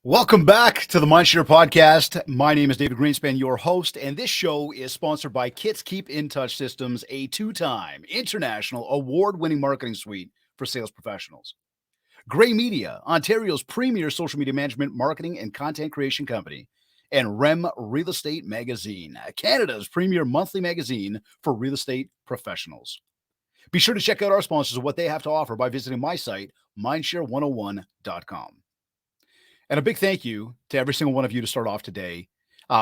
Welcome back to the Mindshare podcast. My name is David Greenspan, your host, and this show is sponsored by Kits Keep in Touch Systems, a two-time international award-winning marketing suite for sales professionals. Gray Media, Ontario's premier social media management, marketing, and content creation company, and REM Real Estate Magazine, Canada's premier monthly magazine for real estate professionals. Be sure to check out our sponsors and what they have to offer by visiting my site, mindshare101.com. And a big thank you to every single one of you to start off today.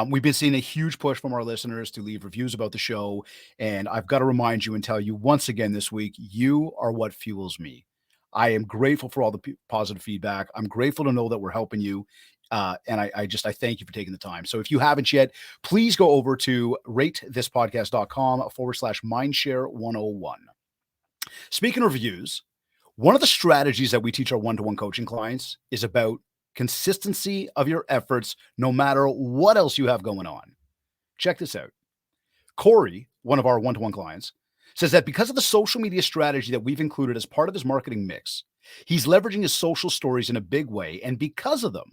We've been seeing a huge push from our listeners to leave reviews about the show. And I've got to remind you and tell you once again this week, you are what fuels me. I am grateful for all the positive feedback. I'm grateful to know that we're helping you. And I thank you for taking the time. So if you haven't yet, please go over to ratethispodcast.com/mindshare101. Speaking of reviews, one of the strategies that we teach our one-to-one coaching clients is about consistency of your efforts, no matter what else you have going on. Check this out. Corey, one of our one-to-one clients, says that because of the social media strategy that we've included as part of his marketing mix, he's leveraging his social stories in a big way. And because of them,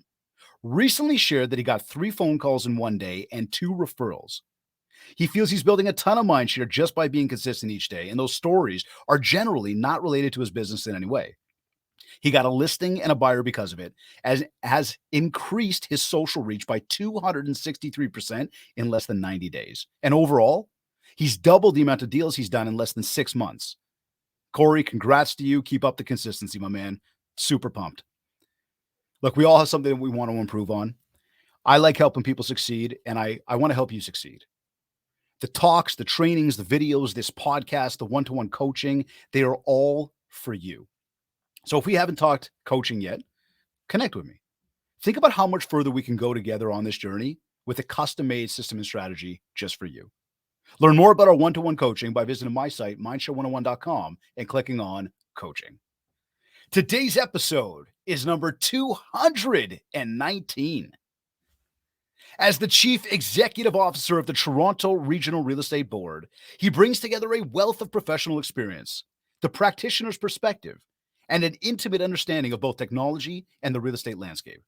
recently shared that he got 3 phone calls in one day and 2 referrals. He feels he's building a ton of mindshare just by being consistent each day. And those stories are generally not related to his business in any way. He got a listing and a buyer because of it, as has increased his social reach by 263% in less than 90 days. And overall, he's doubled the amount of deals he's done in less than 6 months. Corey, congrats to you. Keep up the consistency, my man. Super pumped. Look, we all have something that we want to improve on. I like helping people succeed, and I want to help you succeed. The talks, the trainings, the videos, this podcast, the one-to-one coaching, they are all for you. So if we haven't talked coaching yet, connect with me. Think about how much further we can go together on this journey with a custom-made system and strategy just for you. Learn more about our one-to-one coaching by visiting my site, mindshare101.com, and clicking on coaching. Today's episode is number 219. As the Chief Executive Officer of the Toronto Regional Real Estate Board, he brings together a wealth of professional experience, the practitioner's perspective, and an intimate understanding of both technology and the real estate landscape.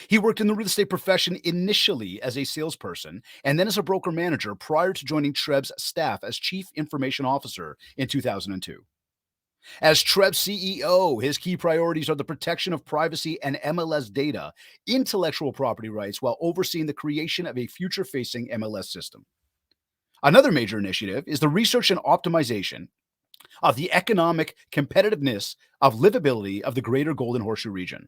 He worked in the real estate profession initially as a salesperson and then as a broker manager prior to joining TRREB's staff as Chief Information Officer in 2002. As TRREB CEO, his key priorities are the protection of privacy and MLS data, intellectual property rights, while overseeing the creation of a future-facing MLS system. Another major initiative is the research and optimization of the economic competitiveness of livability of the greater Golden Horseshoe region.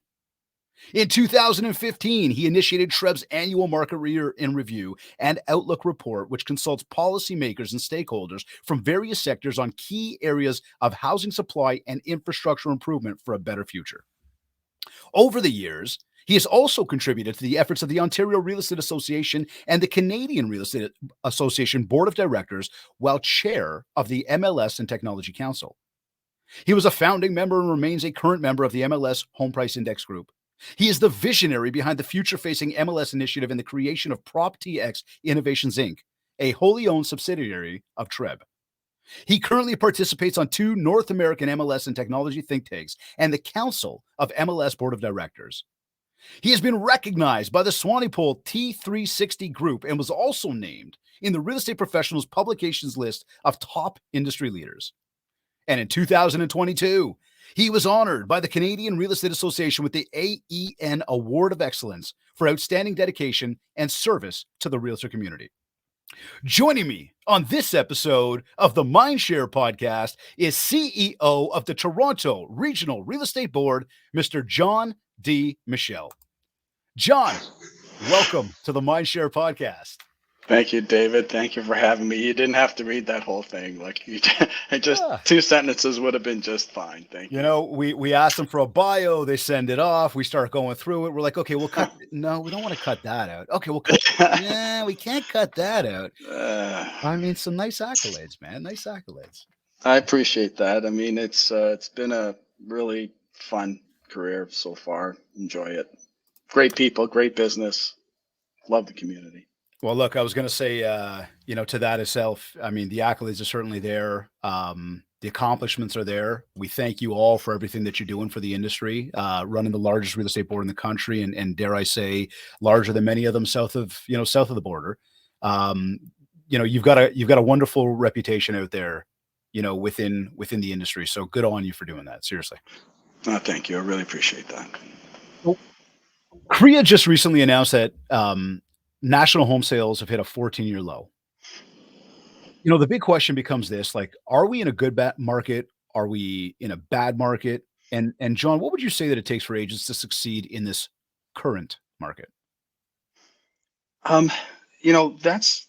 In 2015, he initiated TRREB's annual market review and outlook report, which consults policymakers and stakeholders from various sectors on key areas of housing supply and infrastructure improvement for a better future. Over the years, he has also contributed to the efforts of the Ontario Real Estate Association and the Canadian Real Estate Association Board of Directors while chair of the MLS and Technology Council. He was a founding member and remains a current member of the MLS Home Price Index Group. He is the visionary behind the future-facing MLS initiative and the creation of PropTX Innovations, Inc., a wholly owned subsidiary of TRREB. He currently participates on 2 North American MLS and technology think tanks and the Council of MLS Board of Directors. He has been recognized by the Swanepoel T360 Group and was also named in the Real Estate Professionals Publications list of top industry leaders. And in 2022, he was honored by the Canadian Real Estate Association with the AEN Award of Excellence for outstanding dedication and service to the realtor community. Joining me on this episode of the Mindshare podcast is CEO of the Toronto Regional Real Estate Board, Mr. John DiMichelle. John, welcome to the Mindshare podcast. Thank you, David. Thank you for having me. You didn't have to read that whole thing. Like you just 2 sentences would have been just fine. Thank you. You know, we asked them for a bio. They send it off. We start going through it. We're like, okay, we'll cut. No, we don't want to cut that out. Okay, we'll cut. Yeah, we can't cut that out. I mean, some nice accolades, man. Nice accolades. I appreciate that. I mean, it's been a really fun career so far. Enjoy it. Great people, great business. Love the community. Well, look, I was going to say, to that itself, I mean, the accolades are certainly there. The accomplishments are there. We thank you all for everything that you're doing for the industry, running the largest real estate board in the country, and dare I say, larger than many of them south of the border. Um, you've got a wonderful reputation out there, within the industry. So good on you for doing that. Seriously. Thank you. I really appreciate that. Korea just recently announced that national home sales have hit a 14-year low. The big question becomes this: like, are we in a good market? Are we in a bad market? And John, what would you say that it takes for agents to succeed in this current market? That's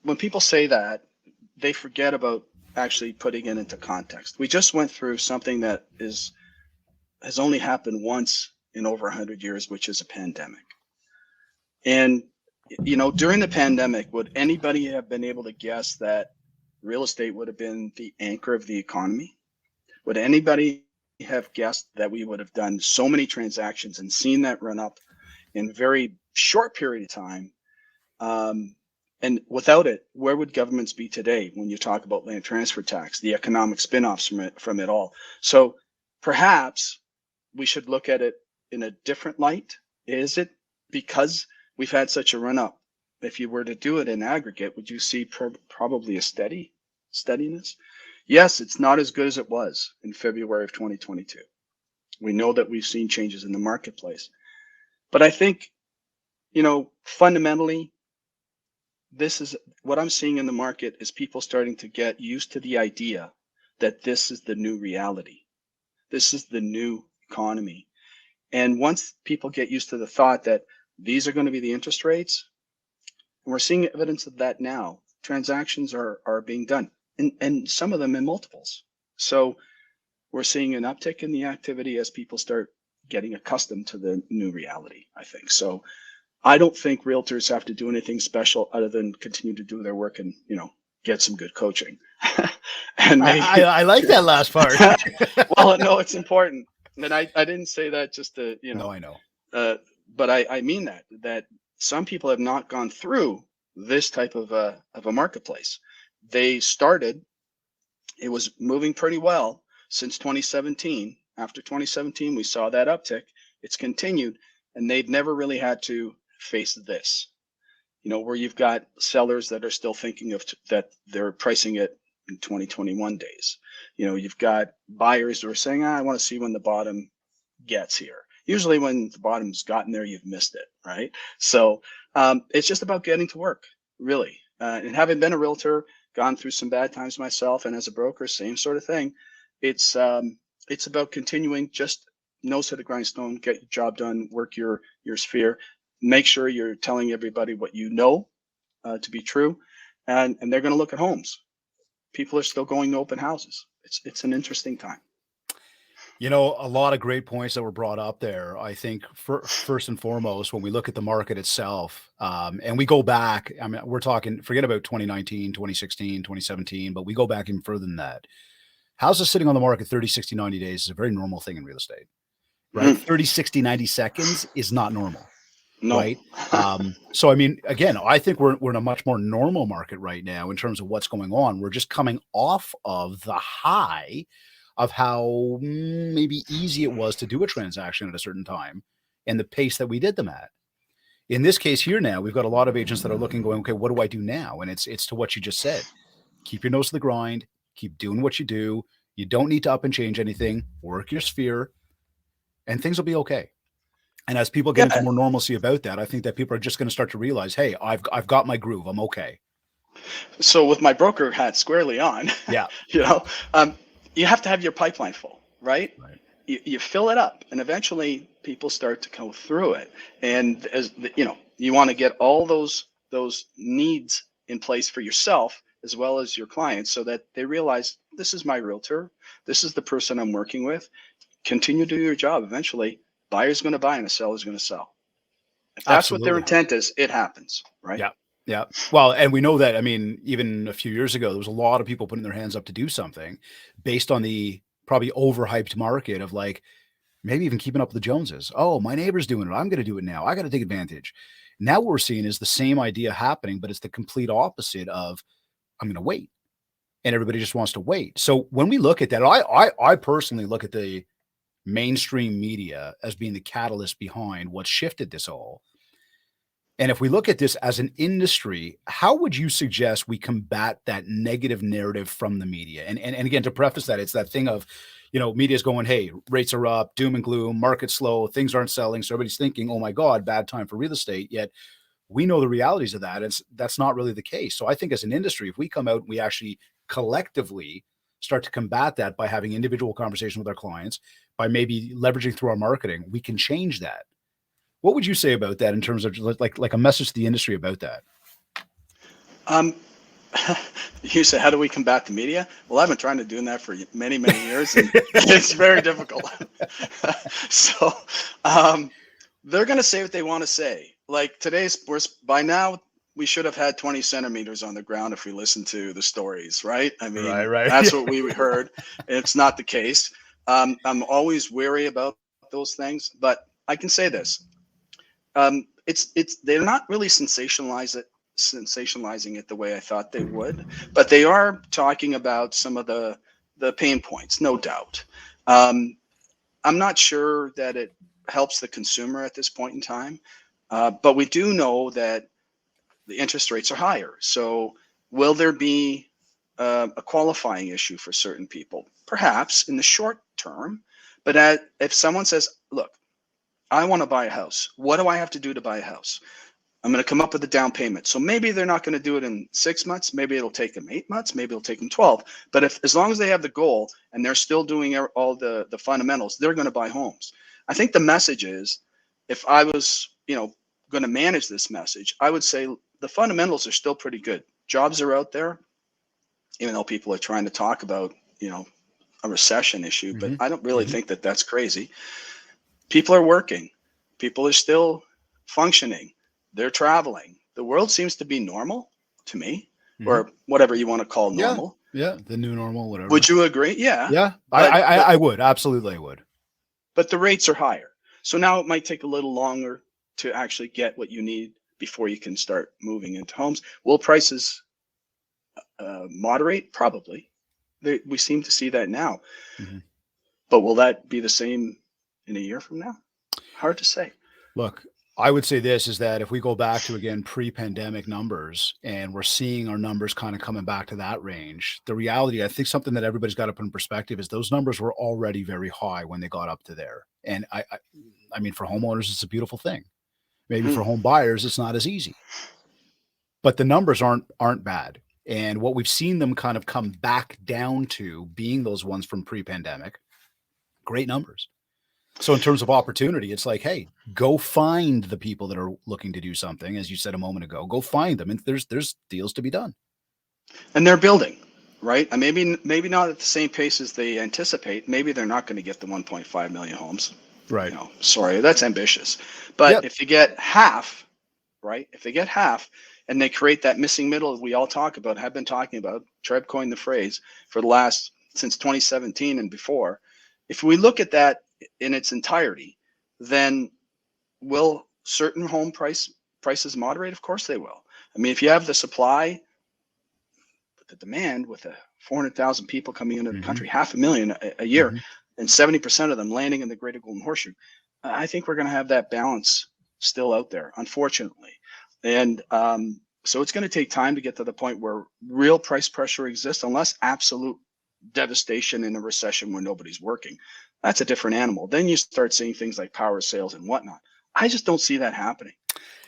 when people say that, they forget about actually putting it into context. We just went through something that has only happened once in over 100 years, which is a pandemic. And during the pandemic, would anybody have been able to guess that real estate would have been the anchor of the economy? Would anybody have guessed that we would have done so many transactions and seen that run up in a very short period of time? And without it, where would governments be today when you talk about land transfer tax, the economic spin-offs from it all? So perhaps we should look at it in a different light. Is it because we've had such a run up? If you were to do it in aggregate, would you see probably a steadiness? Yes, it's not as good as it was in February of 2022. We know that we've seen changes in the marketplace. But I think, fundamentally, this is what I'm seeing in the market is people starting to get used to the idea that this is the new reality. This is the new economy. And once people get used to the thought that these are going to be the interest rates, and we're seeing evidence of that now, transactions are being done, and some of them in multiples. So we're seeing an uptick in the activity as people start getting accustomed to the new reality, I think. So I don't think realtors have to do anything special other than continue to do their work and, get some good coaching. And maybe, I like that last part. Well, no, it's important. And I didn't say that just to, No, I know. But I mean that some people have not gone through this type of a marketplace. They started, it was moving pretty well since 2017. After 2017, we saw that uptick. It's continued, and they've never really had to face this, where you've got sellers that are still thinking of that they're pricing it in 2021 days. You've got buyers who are saying, I want to see when the bottom gets here. Usually when the bottom's gotten there, you've missed it, right? So it's just about getting to work, really. And having been a realtor, gone through some bad times myself, and as a broker, same sort of thing. It's about continuing, just nose to the grindstone, get your job done, work your sphere, make sure you're telling everybody what you know to be true, and they're going to look at homes. People are still going to open houses. It's an interesting time. A lot of great points that were brought up there. I think first and foremost, when we look at the market itself, and we go back, I mean, we're talking, forget about 2019, 2016, 2017, but we go back even further than that. Houses sitting on the market 30, 60, 90 days is a very normal thing in real estate, right? 30, 60, 90 seconds is not normal. No. Right. So, I mean, again, I think we're in a much more normal market right now in terms of what's going on. We're just coming off of the high of how maybe easy it was to do a transaction at a certain time and the pace that we did them at. In this case here now, we've got a lot of agents that are looking, going, okay, what do I do now? And it's to what you just said. Keep your nose to the grind. Keep doing what you do. You don't need to up and change anything. Work your sphere, and things will be okay. And as people get into more normalcy about that, I think that people are just going to start to realize, hey, I've got my groove. I'm okay. So with my broker hat squarely on, yeah, you have to have your pipeline full, right? You fill it up, and eventually people start to go through it. And as you want to get all those needs in place for yourself as well as your clients, so that they realize this is my realtor, this is the person I'm working with. Continue to do your job. Eventually, buyer's going to buy and a seller's going to sell. If that's what their intent is, it happens, right? Yeah. Yeah. Well, and we know that, I mean, even a few years ago, there was a lot of people putting their hands up to do something based on the probably overhyped market of like, maybe even keeping up with the Joneses. Oh, my neighbor's doing it. I'm going to do it now. I got to take advantage. Now what we're seeing is the same idea happening, but it's the complete opposite of I'm going to wait. And everybody just wants to wait. So when we look at that, I personally look at the mainstream media as being the catalyst behind what shifted this all. And if we look at this as an industry, how would you suggest we combat that negative narrative from the media? And again, to preface that, it's that thing of, media's going, hey, rates are up, doom and gloom, market slow, things aren't selling. So everybody's thinking, oh my God, bad time for real estate. Yet we know the realities of that. That's not really the case. So I think as an industry, if we come out and we actually collectively start to combat that by having individual conversations with our clients, by maybe leveraging through our marketing, we can change that. What would you say about that in terms of like a message to the industry about that? You say, how do we combat the media? Well, I've been trying to do that for many, many years, and it's very difficult. So they're going to say what they want to say. Like by now, we should have had 20 centimeters on the ground if we listened to the stories, right? I mean, right. That's what we heard. It's not the case. I'm always wary about those things, but I can say this. They're not really sensationalizing it the way I thought they would, but they are talking about some of the pain points, no doubt. I'm not sure that it helps the consumer at this point in time, but we do know that the interest rates are higher. So will there be a qualifying issue for certain people? Perhaps in the short term, but if someone says, look, I want to buy a house. What do I have to do to buy a house? I'm going to come up with a down payment. So maybe they're not going to do it in 6 months. Maybe it'll take them 8 months. Maybe it'll take them 12. But as long as they have the goal and they're still doing all the fundamentals, they're going to buy homes. I think the message is, if I was, going to manage this message, I would say the fundamentals are still pretty good. Jobs are out there, even though people are trying to talk about, a recession issue, but I don't really think that that's crazy. People are working. People are still functioning. They're traveling. The world seems to be normal to me, or whatever you want to call normal. Yeah, the new normal, whatever. Would you agree? Yeah. Yeah, I would. Absolutely, I would. But the rates are higher. So now it might take a little longer to actually get what you need before you can start moving into homes. Will prices moderate? Probably. We seem to see that now. But will that be the same in a year from now? Hard to say. Look, I would say this is that if we go back to, again, pre-pandemic numbers, and we're seeing our numbers kind of coming back to that range, the reality, I think something that everybody's got to put in perspective is those numbers were already very high when they got up to there. And I mean, for homeowners, it's a beautiful thing. Maybe for home buyers, it's not as easy. But the numbers aren't bad. And what we've seen them kind of come back down to being those ones from pre-pandemic, great numbers. So in terms of opportunity, it's like, hey, go find the people that are looking to do something. As you said a moment ago, go find them. And there's deals to be done. And they're building, right? And maybe not at the same pace as they anticipate. Maybe they're not going to get the 1.5 million homes. Right. Sorry, that's ambitious. But if you get half, right? If they get half and they create that missing middle we all have been talking about, TRREB coined the phrase since 2017 and before. If we look at that in its entirety, then will certain home prices moderate? Of course they will. I mean, if you have the supply, the demand with 400,000 people coming into the country, 500,000 a year, and 70% of them landing in the Greater Golden Horseshoe, I think we're going to have that balance still out there, unfortunately. And so it's going to take time to get to the point where real price pressure exists, unless absolute devastation in a recession where nobody's working. That's a different animal. Then you start seeing things like power sales and whatnot. I just don't see that happening.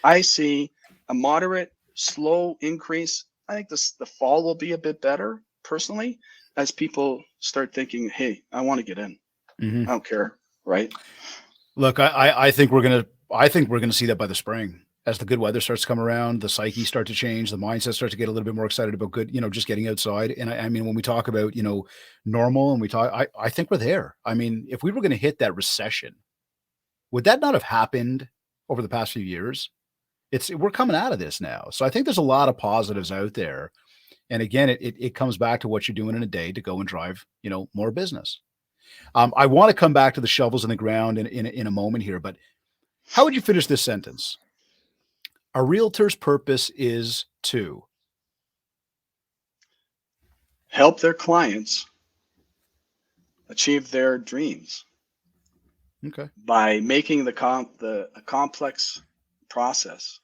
I see a moderate, slow increase. I think the fall will be a bit better, personally, as people start thinking, hey, I want to get in. I don't care, right? Look, I think we're gonna see that by the spring. As the good weather starts to come around, the psyche start to change, the mindset starts to get a little bit more excited about good, just getting outside. And I mean, when we talk about, normal, and I think we're there. I mean, if we were going to hit that recession, would that not have happened over the past few years? We're coming out of this now. So I think there's a lot of positives out there. And again, it comes back to what you're doing in a day to go and drive, more business. I want to come back to the shovels in the ground in a moment here, but how would you finish this sentence? A realtor's purpose is to. Help their clients achieve their dreams Okay. by making a complex process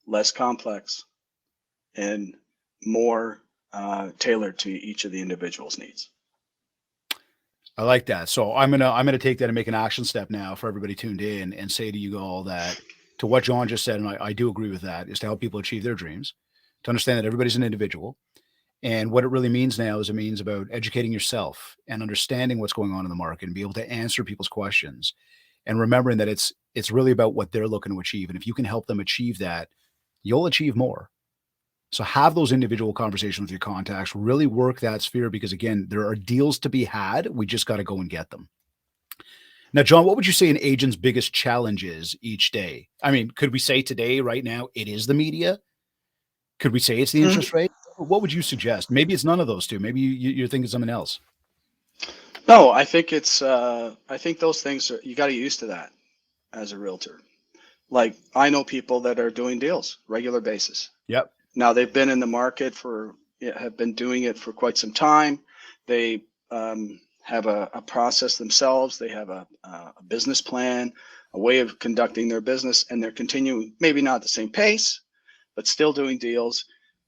less complex and more tailored to each of the individual's needs. I like that. So I'm gonna take that and make an action step now for everybody tuned in and say to you all that to what John just said, and I do agree with that, is to help people achieve their dreams, to understand that everybody's an individual. And what it really means now is it means about educating yourself and understanding what's going on in the market and be able to answer people's questions and remembering that it's really about what they're looking to achieve. And if you can help them achieve that, you'll achieve more. So have those individual conversations with your contacts, really work that sphere because again, there are deals to be had. We just got to go and get them. Now, John, what would you say an agent's biggest challenge is each day? I mean, could we say today, right now, it is the media? Could we say it's the interest rate? What would you suggest? Maybe it's none of those two. Maybe you're thinking something else. No, I think I think those things you got to get used to that as a realtor. Like I know people that are doing deals regular basis. Yep. Now they've been in the market have been doing it for quite some time. They have a process themselves. They have a business plan, a way of conducting their business, and they're continuing, maybe not at the same pace, but still doing deals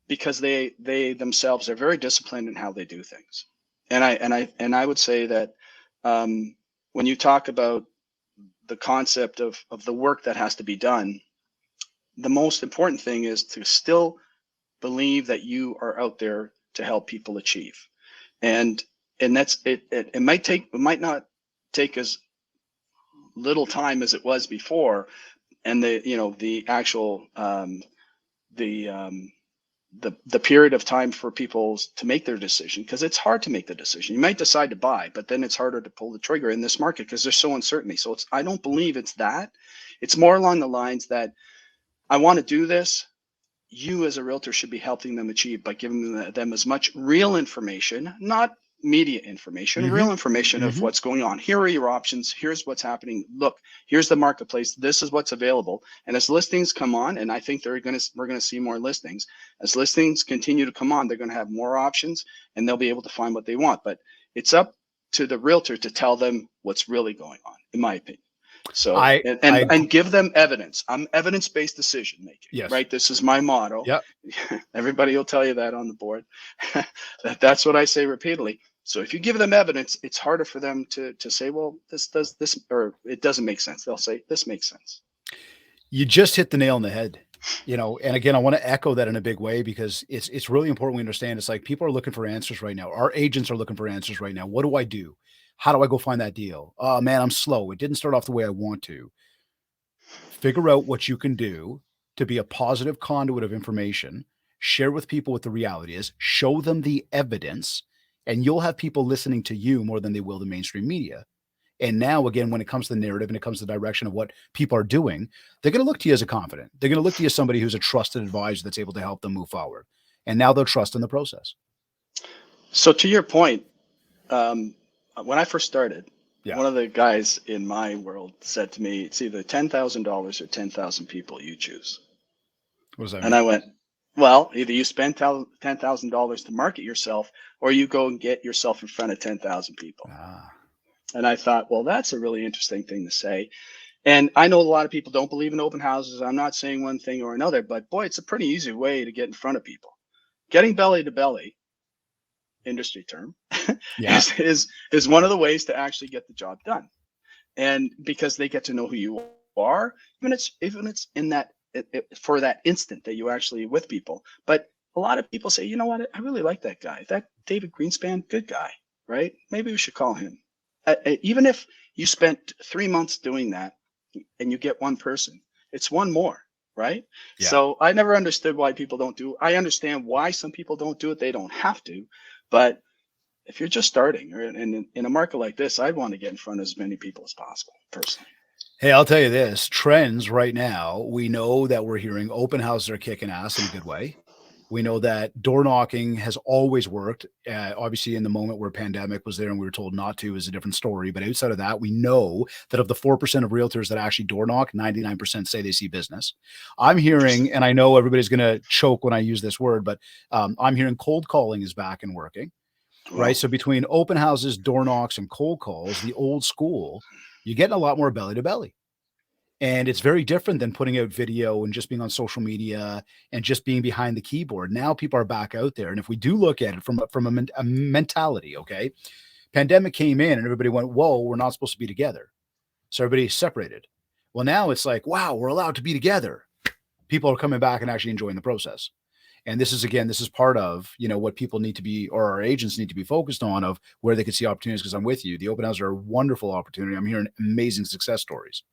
because they themselves are very disciplined in how they do things. And I would say that when you talk about the concept of the work that has to be done, the most important thing is to still believe that you are out there to help people achieve. And that's it. It might not take as little time as it was before, and the actual the period of time for people to make their decision, because it's hard to make the decision. You might decide to buy, but then it's harder to pull the trigger in this market because there's so uncertainty. So I don't believe it's that. It's more along the lines that I want to do this. You as a realtor should be helping them achieve by giving them as much real information, not media information, real information of what's going on. Here are your options. Here's what's happening. Look, here's the marketplace. This is what's available. And as listings come on, and I think we're going to see more listings. As listings continue to come on, they're going to have more options and they'll be able to find what they want. But it's up to the realtor to tell them what's really going on, in my opinion. So and give them evidence. I'm evidence-based decision making. Yes. Right. This is my motto. Yep. Everybody will tell you that on the board. That's what I say repeatedly. So if you give them evidence, it's harder for them to say, well, this does this, or it doesn't make sense. They'll say this makes sense. You just hit the nail on the head. And again, I want to echo that in a big way because it's really important we understand. It's like people are looking for answers right now. Our agents are looking for answers right now. What do I do? How do I go find that deal? Oh man, I'm slow. It didn't start off the way I want to. Figure out what you can do to be a positive conduit of information, share with people what the reality is, show them the evidence, and you'll have people listening to you more than they will the mainstream media. And now, again, when it comes to the narrative and it comes to the direction of what people are doing, they're going to look to you as a confident. They're going to look to you as somebody who's a trusted advisor that's able to help them move forward. And now they'll trust in the process. So to your point, when I first started, one of the guys in my world said to me, it's either $10,000 or 10,000 people you choose. What does that mean? And I went, well, either you spend $10,000 to market yourself or you go and get yourself in front of 10,000 people. And I thought, well, that's a really interesting thing to say. And I know a lot of people don't believe in open houses. I'm not saying one thing or another, but boy, it's a pretty easy way to get in front of people. Getting belly to belly, industry term, is one of the ways to actually get the job done. And because they get to know who you are, even it's in that for that instant that you actually with people. But a lot of people say, you know what, I really like that guy. That David Greenspan, good guy, right? Maybe we should call him. Even if you spent 3 months doing that and you get one person, it's one more, right? Yeah. So I never understood why people don't do. I understand why some people don't do it. They don't have to, but if you're just starting or in a market like this, I'd want to get in front of as many people as possible, personally. Hey, I'll tell you this, trends right now, we know that we're hearing open houses are kicking ass in a good way. We know that door knocking has always worked. Obviously, in the moment where pandemic was there and we were told not to is a different story. But outside of that, we know that of the 4% of realtors that actually door knock, 99% say they see business. I'm hearing, and I know everybody's going to choke when I use this word, but I'm hearing cold calling is back and working, right? Well, So between open houses, door knocks, and cold calls, the old school, you're getting a lot more belly to belly. And it's very different than putting out video and just being on social media and just being behind the keyboard. Now people are back out there. And if we do look at it from a mentality, okay, pandemic came in and everybody went, whoa, we're not supposed to be together. So everybody separated. Well, now it's like, wow, we're allowed to be together. People are coming back and actually enjoying the process. And this is part of, what people need to be, or our agents need to be focused on, of where they can see opportunities. Because I'm with you. The open houses are a wonderful opportunity. I'm hearing amazing success stories.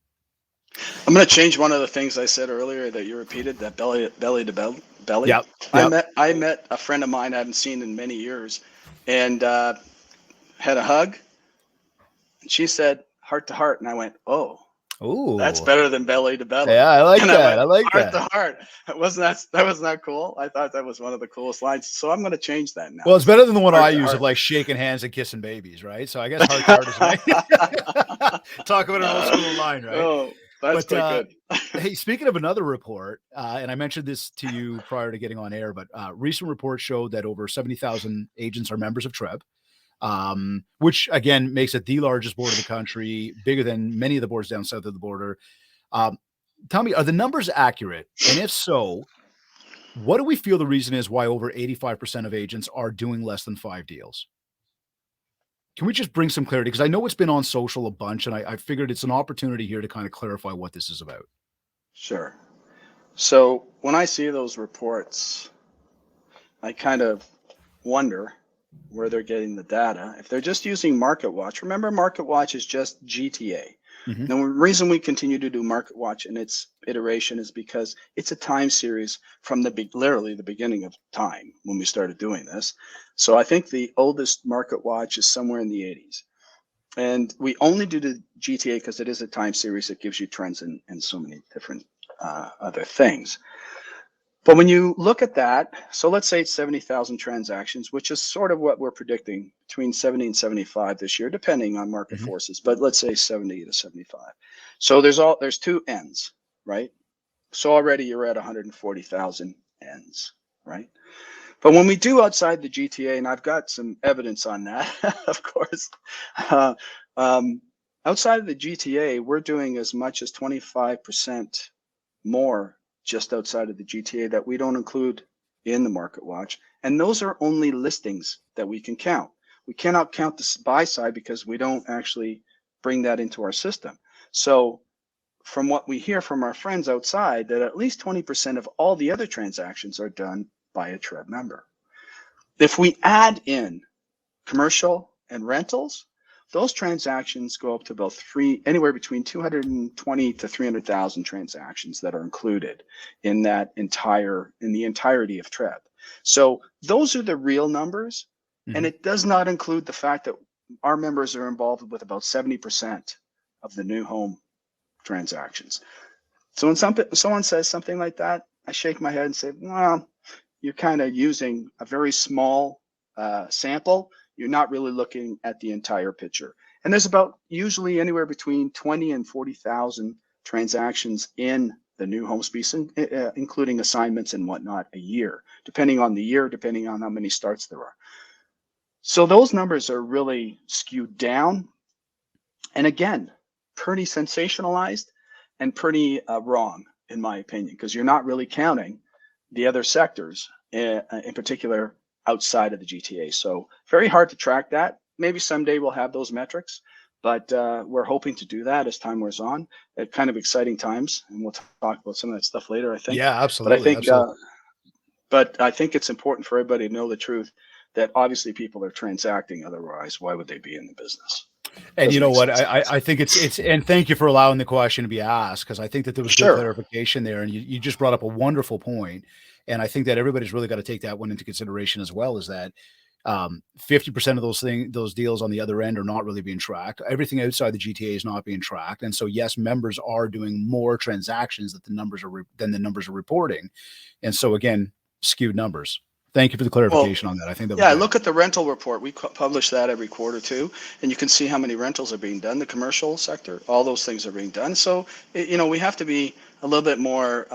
I'm going to change one of the things I said earlier that you repeated, that belly to belly. Yep. I met a friend of mine I haven't seen in many years, and had a hug. And she said heart to heart, and I went, "Oh, that's Ooh. better than belly to belly." Yeah, I like And that. I went, I like heart that. to heart. Wasn't that cool? I thought that was one of the coolest lines. So I'm going to change that now. Well, it's better than the one Heart I to use of heart. like shaking hands and kissing babies, right? So I guess heart to heart is right. Talk about an old school line, right? Oh, that's But quite good. hey, speaking of another report, and I mentioned this to you prior to getting on air, but recent reports showed that over 70,000 agents are members of TRREB, which again makes it the largest board in the country, bigger than many of the boards down south of the border. Tell me, are the numbers accurate? And if so, what do we feel the reason is why over 85% of agents are doing less than 5 deals? Can we just bring some clarity? Because I know it's been on social a bunch, and I figured it's an opportunity here to kind of clarify what this is about. Sure. So when I see those reports, I kind of wonder where they're getting the data. If they're just using MarketWatch, remember MarketWatch is just GTA. Mm-hmm. Now, the reason we continue to do MarketWatch in its iteration is because it's a time series from literally the beginning of time when we started doing this. So I think the oldest MarketWatch is somewhere in the 80s. And we only do the GTA because it is a time series that gives you trends and so many different other things. But when you look at that, so let's say it's 70,000 transactions, which is sort of what we're predicting, between 70 and 75 this year, depending on market forces, but let's say 70 to 75. So there's two ends, right? So already you're at 140,000 ends, right? But when we do outside the GTA, and I've got some evidence on that, of course, outside of the GTA, we're doing as much as 25% more just outside of the GTA that we don't include in the MarketWatch. And those are only listings that we can count. We cannot count the buy side because we don't actually bring that into our system. So from what we hear from our friends outside, that at least 20% of all the other transactions are done by a TRREB member. If we add in commercial and rentals, those transactions go up to about anywhere between 220 to 300,000 transactions that are included in the entirety of TRREB. So those are the real numbers, and it does not include the fact that our members are involved with about 70% of the new home transactions. So when someone says something like that, I shake my head and say, well, you're kind of using a very small sample. You're not really looking at the entire picture. And there's about usually anywhere between 20 and 40,000 transactions in the new home space, including assignments and whatnot a year, depending on the year, depending on how many starts there are. So those numbers are really skewed down. And again, pretty sensationalized and pretty wrong, in my opinion, because you're not really counting the other sectors, in particular, outside of the GTA. So very hard to track that. Maybe someday we'll have those metrics, but we're hoping to do that as time wears on. At kind of exciting times, and we'll talk about some of that stuff later, I think. Yeah, But absolutely. I think it's important for everybody to know the truth that obviously people are transacting. Otherwise, why would they be in the business? And you know what? I think it's and thank you for allowing the question to be asked, because I think that there was good clarification there, and you just brought up a wonderful point. And I think that everybody's really got to take that one into consideration as well, is that 50% of those deals on the other end are not really being tracked. Everything outside the GTA is not being tracked. And so, yes, members are doing more transactions than the numbers are reporting. And so again, skewed numbers. Thank you for the Well, clarification on that. I think that was yeah, good. look at the rental report. We publish that every quarter too, and you can see how many rentals are being done. The commercial sector, all those things are being done. So, we have to be a little bit more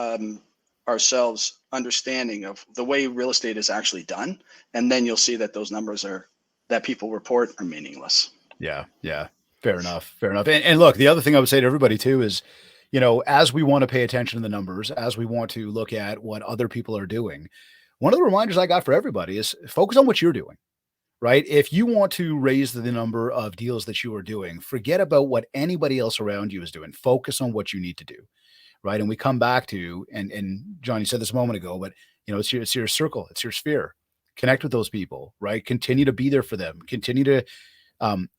ourselves understanding of the way real estate is actually done, and then you'll see that those numbers that people report are meaningless. Yeah, yeah. Fair enough. Fair enough. And look, the other thing I would say to everybody too is, as we want to pay attention to the numbers, as we want to look at what other people are doing, one of the reminders I got for everybody is focus on what you're doing, right? If you want to raise the number of deals that you are doing, forget about what anybody else around you is doing. Focus on what you need to do, right? And we come back to, and John, you said this a moment ago, but it's your circle, it's your sphere. Connect with those people, right? Continue to be there for them. Continue to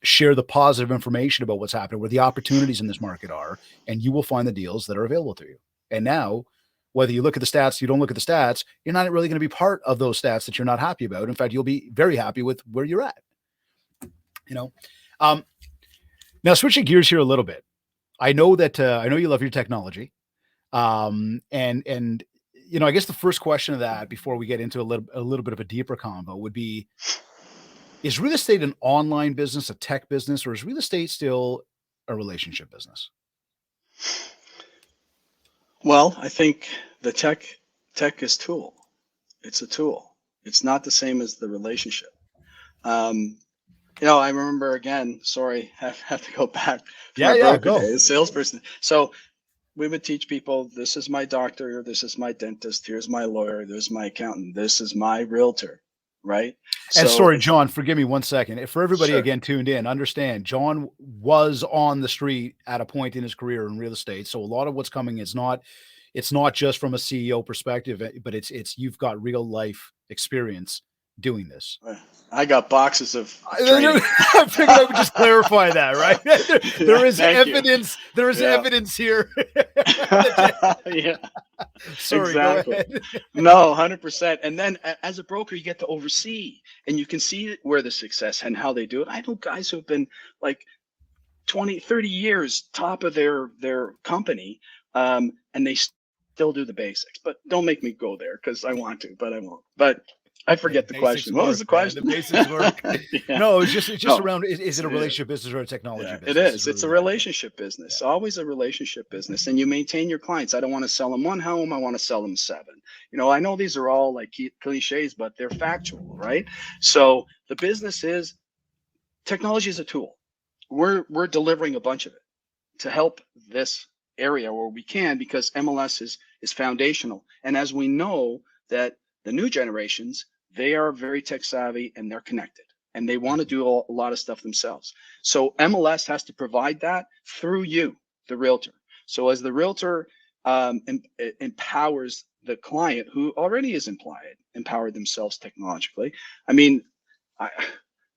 share the positive information about what's happening, where the opportunities in this market are, and you will find the deals that are available to you. And now, whether you look at the stats, you don't look at the stats, you're not really going to be part of those stats that you're not happy about. In fact, you'll be very happy with where you're at. Um, Now switching gears here a little bit. I know you love your technology. And I guess the first question of that before we get into a little bit of a deeper combo would be, is real estate an online business, a tech business, or is real estate still a relationship business? Well, I think the tech is tool. It's a tool. It's not the same as the relationship. I remember again, sorry, have to go back to Yeah, my yeah, broker go. days, salesperson. So we would teach people, this is my doctor, this is my dentist, here's my lawyer, there's my accountant, this is my realtor, right? And So sorry, it's John, forgive me 1 second. If for everybody sure. again tuned in, understand John was on the street at a point in his career in real estate. So a lot of what's coming is it's not just from a CEO perspective, but it's you've got real life experience doing this. I got boxes of training. I figured I would just clarify that, right? Yeah, There is thank you. evidence. There is Yeah. evidence here. Yeah, Sorry, go exactly. ahead. No, 100%. And then as a broker, you get to oversee and you can see where the success and how they do it. I know guys who have been like 20, 30 years top of their company, and they still do the basics. But don't make me go there because I want to, but I won't. But I Hey, forget the basics question. What was work, the man. The question? basics work. Yeah. No, it's just No. around. Is it a Yeah. relationship business or a technology Yeah, it business? is. Is It's a really the idea. relationship business. Yeah. Always a relationship business. And you maintain your clients. I don't want to sell them one home. I want to sell them seven. I know these are all like cliches, but they're factual, right? So the business is technology is a tool. We're delivering a bunch of it to help this area where we can, because MLS is foundational. And as we know that the new generations, they are very tech savvy and they're connected and they want to do a lot of stuff themselves. So MLS has to provide that through you, the realtor. So as the realtor empowers the client who already is empowered themselves technologically. I mean, I,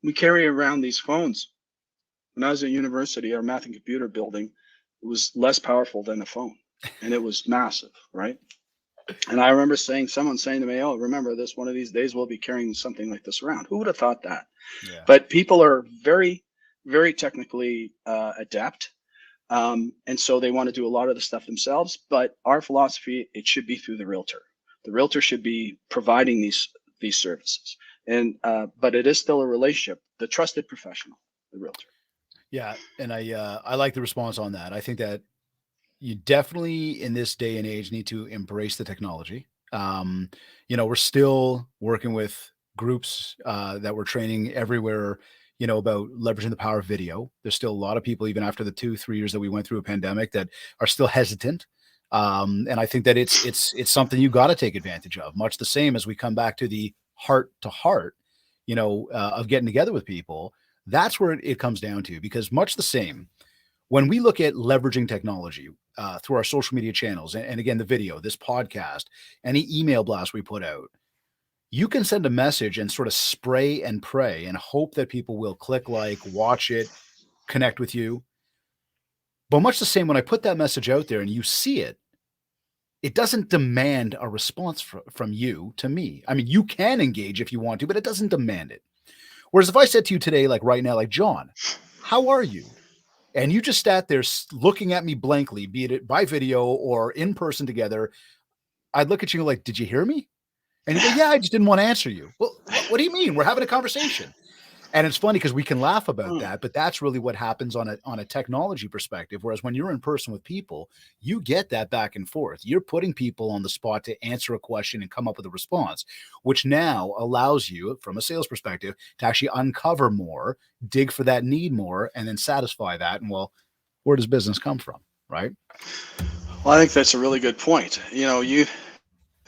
we carry around these phones. When I was at university, our math and computer building was less powerful than a phone, and it was massive, right? And I remember someone saying to me, "Oh, remember this? One of these days we'll be carrying something like this around." Who would have thought that? Yeah. But people are very, very technically adept, and so they want to do a lot of the stuff themselves. But our philosophy, it should be through the realtor. The realtor should be providing these services, and but it is still a relationship. The trusted professional, the realtor. Yeah, and I like the response on that. I think that you definitely in this day and age need to embrace the technology. We're still working with groups that we're training everywhere, about leveraging the power of video. There's still a lot of people, even after the 2, 3 years that we went through a pandemic, that are still hesitant. And I think that it's something you got to take advantage of. Much the same as we come back to the heart to heart, of getting together with people. That's where it comes down to, because much the same when we look at leveraging technology through our social media channels, and again, the video, this podcast, any email blast we put out, you can send a message and sort of spray and pray and hope that people will click like, watch it, connect with you. But much the same, when I put that message out there and you see it, it doesn't demand a response from you to me. I mean, you can engage if you want to, but it doesn't demand it. Whereas if I said to you today, like right now, like, John, how are you? And you just sat there looking at me blankly, be it by video or in person together, I'd look at you like, did you hear me? And you go, yeah, I just didn't want to answer you. Well, what do you mean? We're having a conversation. And it's funny because we can laugh about that, but that's really what happens on a technology perspective. Whereas when you're in person with people, you get that back and forth. You're putting people on the spot to answer a question and come up with a response, which now allows you, from a sales perspective, to actually uncover more, dig for that need more, and then satisfy that. And well, where does business come from, right? Well, I think that's a really good point.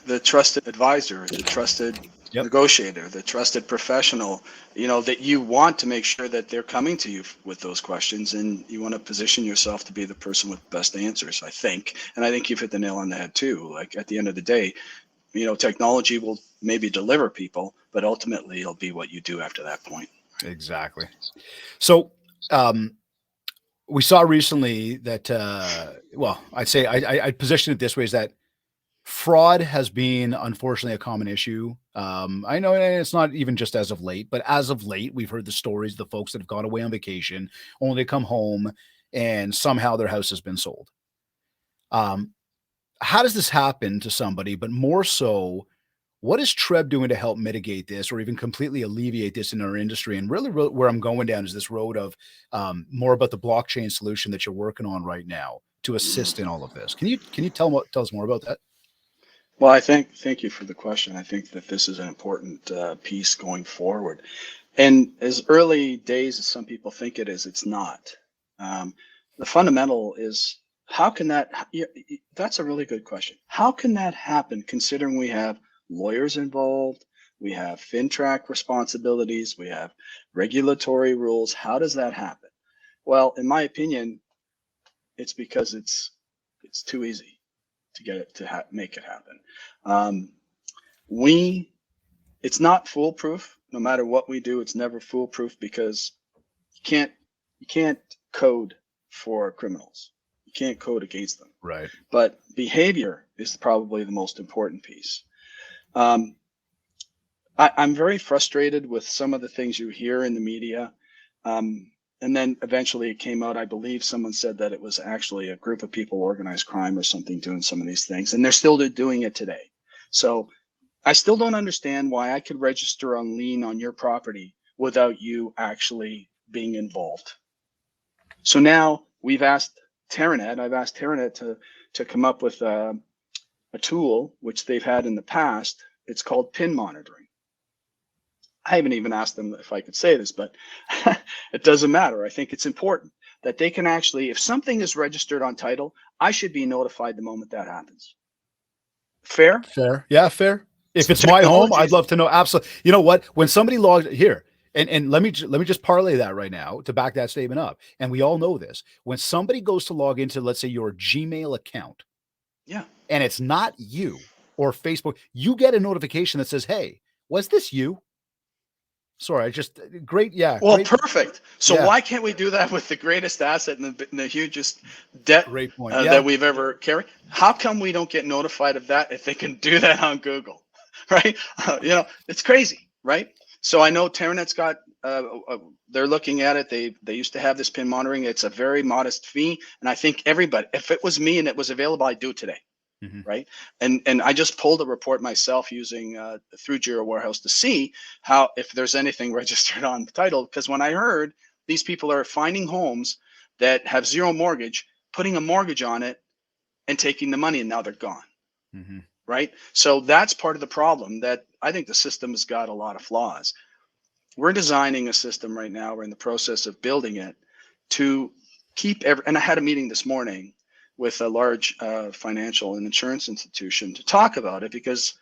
The trusted advisor, the trusted Yep. negotiator, the trusted professional, that you want to make sure that they're coming to you with those questions, and you want to position yourself to be the person with the best answers, I think. And I think you've hit the nail on the head too. Like at the end of the day, technology will maybe deliver people, but ultimately it'll be what you do after that point. Exactly. So, we saw recently that, well, I'd say I'd position it this way: is that fraud has been unfortunately a common issue. I know it's not even just as of late, but as of late, we've heard the stories of the folks that have gone away on vacation, only to come home and somehow their house has been sold. Um, how does this happen to somebody? But more so, what is TRREB doing to help mitigate this or even completely alleviate this in our industry? And really, where I'm going down is this road of more about the blockchain solution that you're working on right now to assist in all of this. Can you tell us more about that? Well, thank you for the question. I think that this is an important piece going forward. And as early days as some people think it is, it's not. Um, the fundamental is how can that, that's a really good question. How can that happen considering we have lawyers involved, we have FinTrack responsibilities, we have regulatory rules? How does that happen? Well, in my opinion, it's because it's too easy to get it to make it happen. Um, we it's not foolproof. No matter what we do, it's never foolproof because you can't code for criminals. You can't code against them. Right. But behavior is probably the most important piece. Um, I'm very frustrated with some of the things you hear in the media. And then eventually it came out, I believe someone said that it was actually a group of people, organized crime or something, doing some of these things. And they're still doing it today. So I still don't understand why I could register on lien on your property without you actually being involved. So now I've asked TerraNet to come up with a tool, which they've had in the past. It's called PIN monitoring. I haven't even asked them if I could say this, but it doesn't matter. I think it's important that they can actually, if something is registered on title, I should be notified the moment that happens. Fair? Fair. Yeah, fair. If So it's my home, I'd technology, love to know. Absolutely. You know what? When somebody logs here, and let me just parlay that right now to back that statement up. And we all know this. When somebody goes to log into, let's say, your Gmail account, yeah. and it's not you or Facebook, you get a notification that says, "Hey, was this you?" Sorry, I just great. Yeah, Well, great. perfect. So Yeah, why can't we do that with the greatest asset and the hugest debt great point. Yeah, that we've ever carried? How come we don't get notified of that if they can do that on Google, right? It's crazy, right? So I know TerraNet's got. They're looking at it. They used to have this PIN monitoring. It's a very modest fee, and I think everybody, if it was me and it was available, I'd do it today. Mhm. Right. And I just pulled a report myself using through Jira Warehouse to see how if there's anything registered on the title. Because when I heard these people are finding homes that have zero mortgage, putting a mortgage on it and taking the money, and now they're gone. Mhm. Right. So that's part of the problem, that I think the system has got a lot of flaws. We're designing a system right now. We're in the process of building it to keep and I had a meeting this morning with a large financial and insurance institution to talk about it because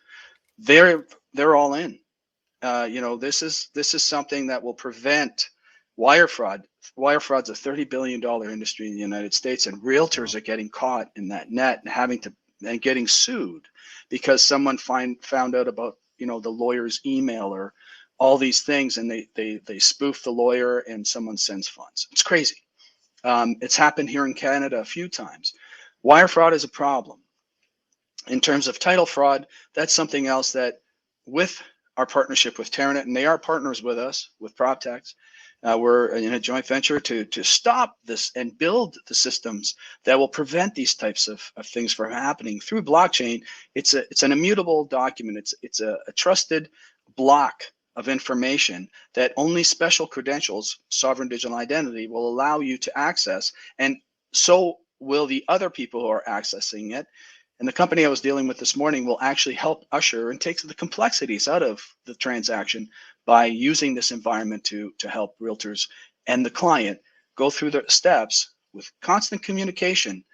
they're all in. This is something that will prevent wire fraud. Wire fraud's a $30 billion industry in the United States, and realtors Wow. are getting caught in that net and getting sued because someone found out about the lawyer's email or all these things, and they spoof the lawyer and someone sends funds. It's crazy. It's happened here in Canada a few times. Wire fraud is a problem. In terms of title fraud, that's something else that with our partnership with TerraNet, and they are partners with us with PropTex, We're in a joint venture to stop this and build the systems that will prevent these types of things from happening through blockchain. It's an immutable document. It's a trusted block of information that only special credentials, sovereign digital identity, will allow you to access, and so will the other people who are accessing it. And the company I was dealing with this morning will actually help usher and take the complexities out of the transaction by using this environment to help realtors and the client go through the steps with constant communication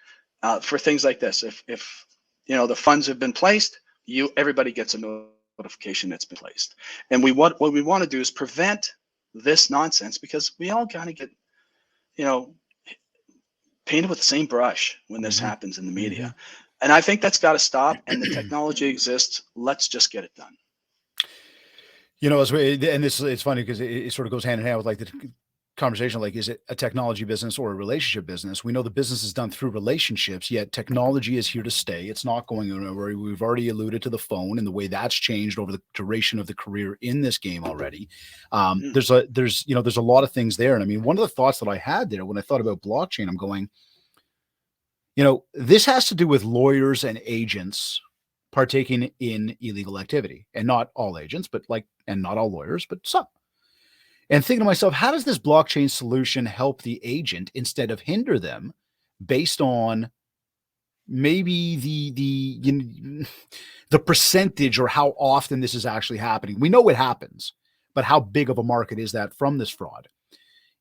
for things like this. If the funds have been placed, everybody gets a notification that's been placed. And what we want to do is prevent this nonsense, because we all kind of get painted with the same brush when this happens in the media. And I think that's got to stop. And the technology exists. Let's just get it done. It's funny because it sort of goes hand in hand with like the conversation, like, is it a technology business or a relationship business? We know the business is done through relationships, yet technology is here to stay. It's not going anywhere. We've already alluded to the phone and the way that's changed over the duration of the career in this game already. There's a lot of things there. And I mean, one of the thoughts that I had there when I thought about blockchain, I'm going, this has to do with lawyers and agents partaking in illegal activity, and not all agents, and not all lawyers, but some. And thinking to myself, how does this blockchain solution help the agent instead of hinder them, based on maybe the percentage or how often this is actually happening? We know it happens, but how big of a market is that from this fraud?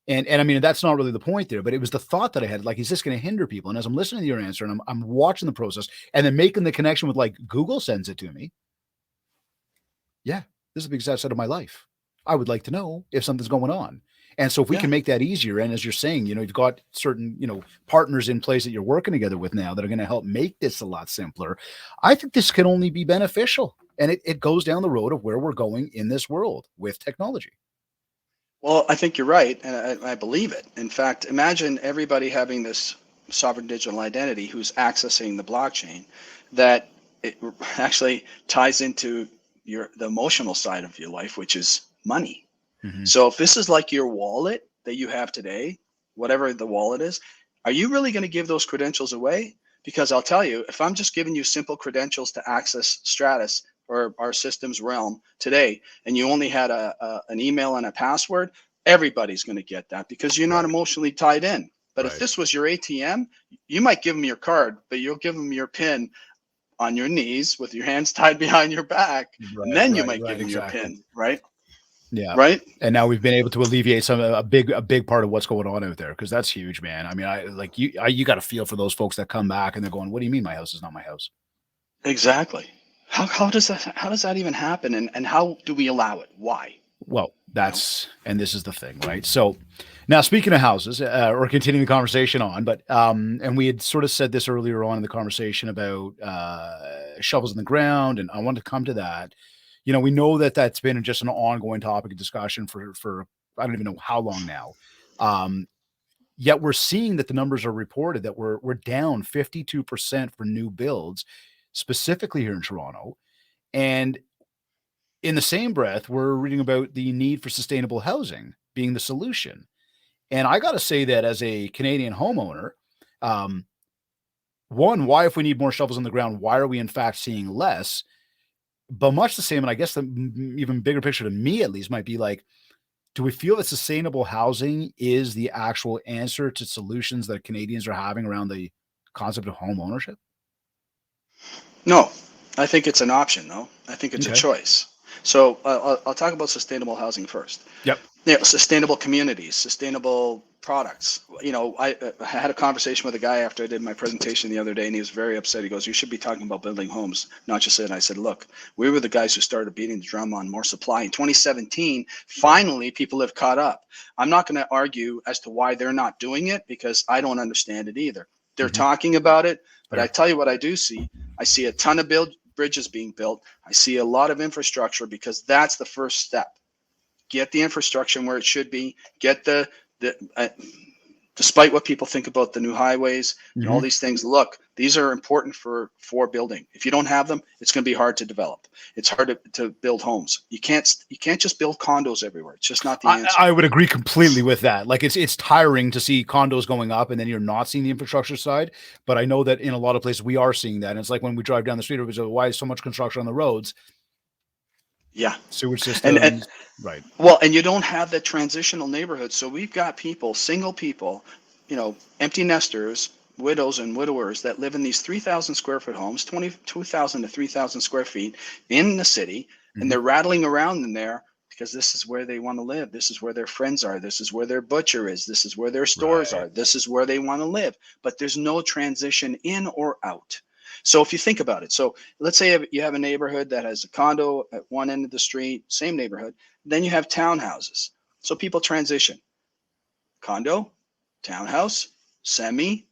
And I mean, that's not really the point there, but it was the thought that I had, like, is this going to hinder people? And as I'm listening to your answer and I'm watching the process and then making the connection with, like, Google sends it to me. Yeah, this is the biggest asset of my life. I would like to know if something's going on. And so if we can make that easier, and as you're saying, you've got certain, partners in place that you're working together with now that are going to help make this a lot simpler, I think this can only be beneficial. And it goes down the road of where we're going in this world with technology. Well, I think you're right, and I believe it. In fact, imagine everybody having this sovereign digital identity who's accessing the blockchain, that it actually ties into the emotional side of your life, which is money. So if this is like your wallet that you have today, whatever the wallet is, are you really going to give those credentials away? Because I'll tell you, if I'm just giving you simple credentials to access Stratus or our systems realm today, and you only had an email and a password, everybody's going to get that because you're not emotionally tied in. But if this was your ATM, you might give them your card, but you'll give them your PIN on your knees with your hands tied behind your back, and then you might give them your PIN, right? Yeah. Right. And now we've been able to alleviate a big part of what's going on out there, because that's huge, man. I mean, you got to feel for those folks that come back and they're going, what do you mean my house is not my house? Exactly. How does that even happen? And how do we allow it? Why? Well, and this is the thing, right? So now, speaking of houses, we're continuing the conversation on, but and we had sort of said this earlier on in the conversation about shovels in the ground, and I want to come to that. We know that that's been just an ongoing topic of discussion for I don't even know how long now. Yet we're seeing that the numbers are reported that we're down 52% for new builds, specifically here in Toronto. And in the same breath, we're reading about the need for sustainable housing being the solution. And I got to say that as a Canadian homeowner, one, why, if we need more shovels in the ground, why are we in fact seeing less? But much the same, and I guess the even bigger picture to me at least might be like, do we feel that sustainable housing is the actual answer to solutions that Canadians are having around the concept of home ownership? No, I think it's an option, though. I think it's a choice. So I'll talk about sustainable housing first. Yep. Sustainable communities, sustainable products. I had a conversation with a guy after I did my presentation the other day, and he was very upset. He goes, "You should be talking about building homes, not just it." And I said, "Look, we were the guys who started beating the drum on more supply in 2017. Finally, people have caught up. I'm not going to argue as to why they're not doing it, because I don't understand it either. They're talking about it, but I tell you what I do see. I see a ton of bridges being built. I see a lot of infrastructure, because that's the first step. Get the infrastructure where it should be. Get the Despite what people think about the new highways and all Mhm. these things, look, these are important for building. If you don't have them, it's going to be hard to develop. It's hard to build homes. You can't just build condos everywhere. It's just not the answer. I would agree completely with that. Like it's tiring to see condos going up and then you're not seeing the infrastructure side. But I know that in a lot of places we are seeing that. And it's like when we drive down the street, it was why is so much construction on the roads, Yeah, sewage and systems, right? well, and you don't have that transitional neighborhood. So we've got people, single people, empty nesters, widows and widowers that live in these 3,000 square foot homes, 22,000 to 3,000 square feet in the city, and Mhm. they're rattling around in there because this is where they want to live. This is where their friends are. This is where their butcher is. This is where their stores Right. are. This is where they want to live. But there's no transition in or out. So if you think about it, so let's say you have a neighborhood that has a condo at one end of the street, same neighborhood, then you have townhouses. So people transition condo, townhouse, semi, Mhm.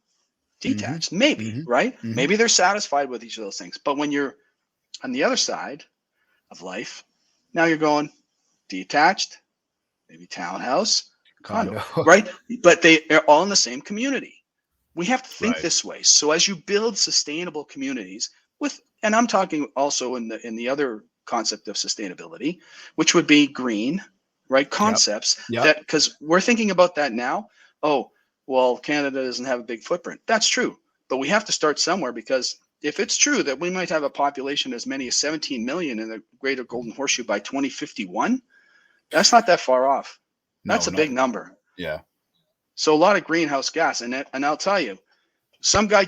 detached, maybe, Mhm. right? Mhm. Maybe they're satisfied with each of those things. But when you're on the other side of life, now you're going detached, maybe townhouse, condo, Condo. right? But they are all in the same community. We have to think Right. this way. So as you build sustainable communities with, and I'm talking also in the other concept of sustainability, which would be green, right? Yep. Concepts Yep. that, because we're thinking about that now. Oh, well, Canada doesn't have a big footprint. That's true. But we have to start somewhere, because if it's true that we might have a population as many as 17 million in the greater Golden Horseshoe by 2051, that's not that far off. That's No, a not big number. yeah. So a lot of greenhouse gas, and I'll tell you, some guy